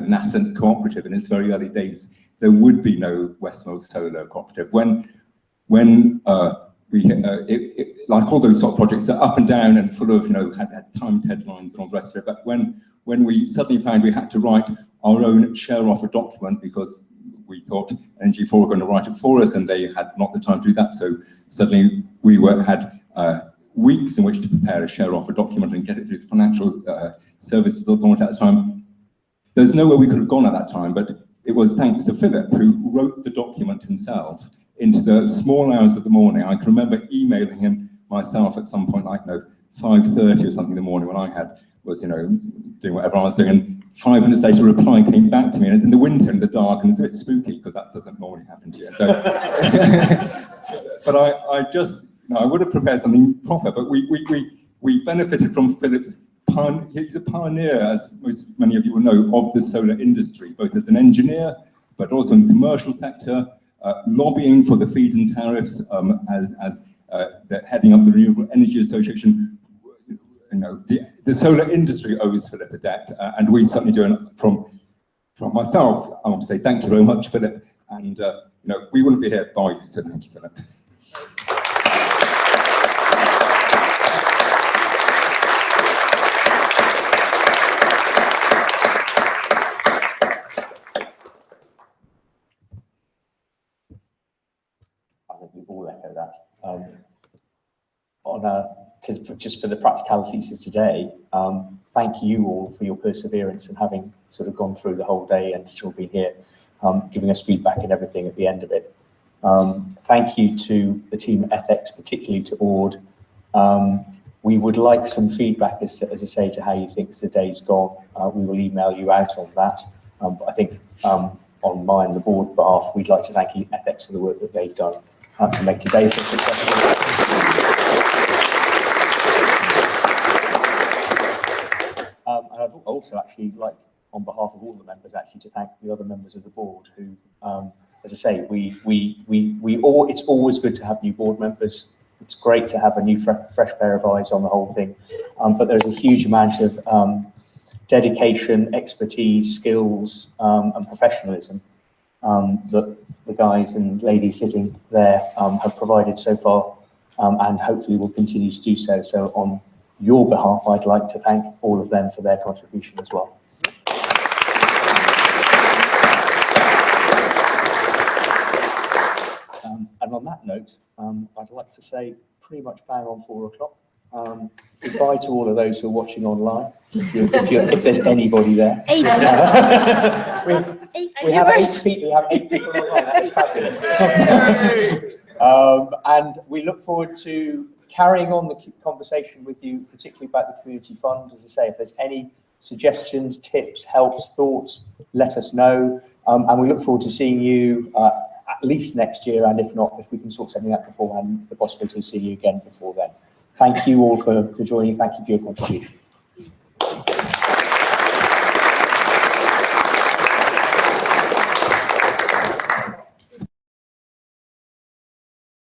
Speaker 18: nascent cooperative in its very early days, there would be no Westmill Solar Cooperative. When like all those sort of projects are up and down and full of, had timed deadlines and all the rest of it. But when we suddenly found we had to write our own share offer document because we thought Energy4 were going to write it for us and they had not the time to do that, so suddenly we had weeks in which to prepare a share offer document and get it through the Financial Services Authority at the time. There's nowhere we could have gone at that time, but it was thanks to Philip, who wrote the document himself into the small hours of the morning. I can remember emailing him myself at some point, like, 5:30 or something in the morning when I was doing whatever I was doing. And 5 minutes later, a reply came back to me, and it's in the winter, in the dark, and it's a bit spooky because that doesn't normally happen to you. So, but I just, I would have prepared something proper, but we benefited from Philip's. He's a pioneer, as many of you will know, of the solar industry, both as an engineer, but also in the commercial sector, lobbying for the feed-in tariffs, as the heading up the Renewable Energy Association. The solar industry owes Philip a debt, and we certainly do. And from myself, I want to say thank you very much, Philip. And we wouldn't be here by you, so thank you, Philip.
Speaker 3: I think we all echo that. Just for the practicalities of today, thank you all for your perseverance and having sort of gone through the whole day and still be here, giving us feedback and everything at the end of it. Thank you to the team at FX, particularly to Ord. We would like some feedback as I say, to how you think the day's gone. We will email you out on that. But I think on mine and the board behalf, we'd like to thank FX for the work that they've done to make today so successful. And I'd also actually like, on behalf of all the members, actually to thank the other members of the board who, as I say, it's always good to have new board members. It's great to have a new fresh pair of eyes on the whole thing. But there's a huge amount of dedication, expertise, skills, and professionalism that the guys and ladies sitting there have provided so far, and hopefully will continue to do so. So on your behalf, I'd like to thank all of them for their contribution as well. And on that note, I'd like to say pretty much bang on 4 o'clock. Goodbye to all of those who are watching online, if there's anybody there.
Speaker 15: We
Speaker 3: have 8 people online. That's fabulous. And we look forward to carrying on the conversation with you, particularly about the community fund. As I say, if there's any suggestions, tips, helps, thoughts, let us know. And we look forward to seeing you at least next year, and if not, if we can sort something out beforehand, the possibility to see you again before then. Thank you all for joining. Thank you for your contribution.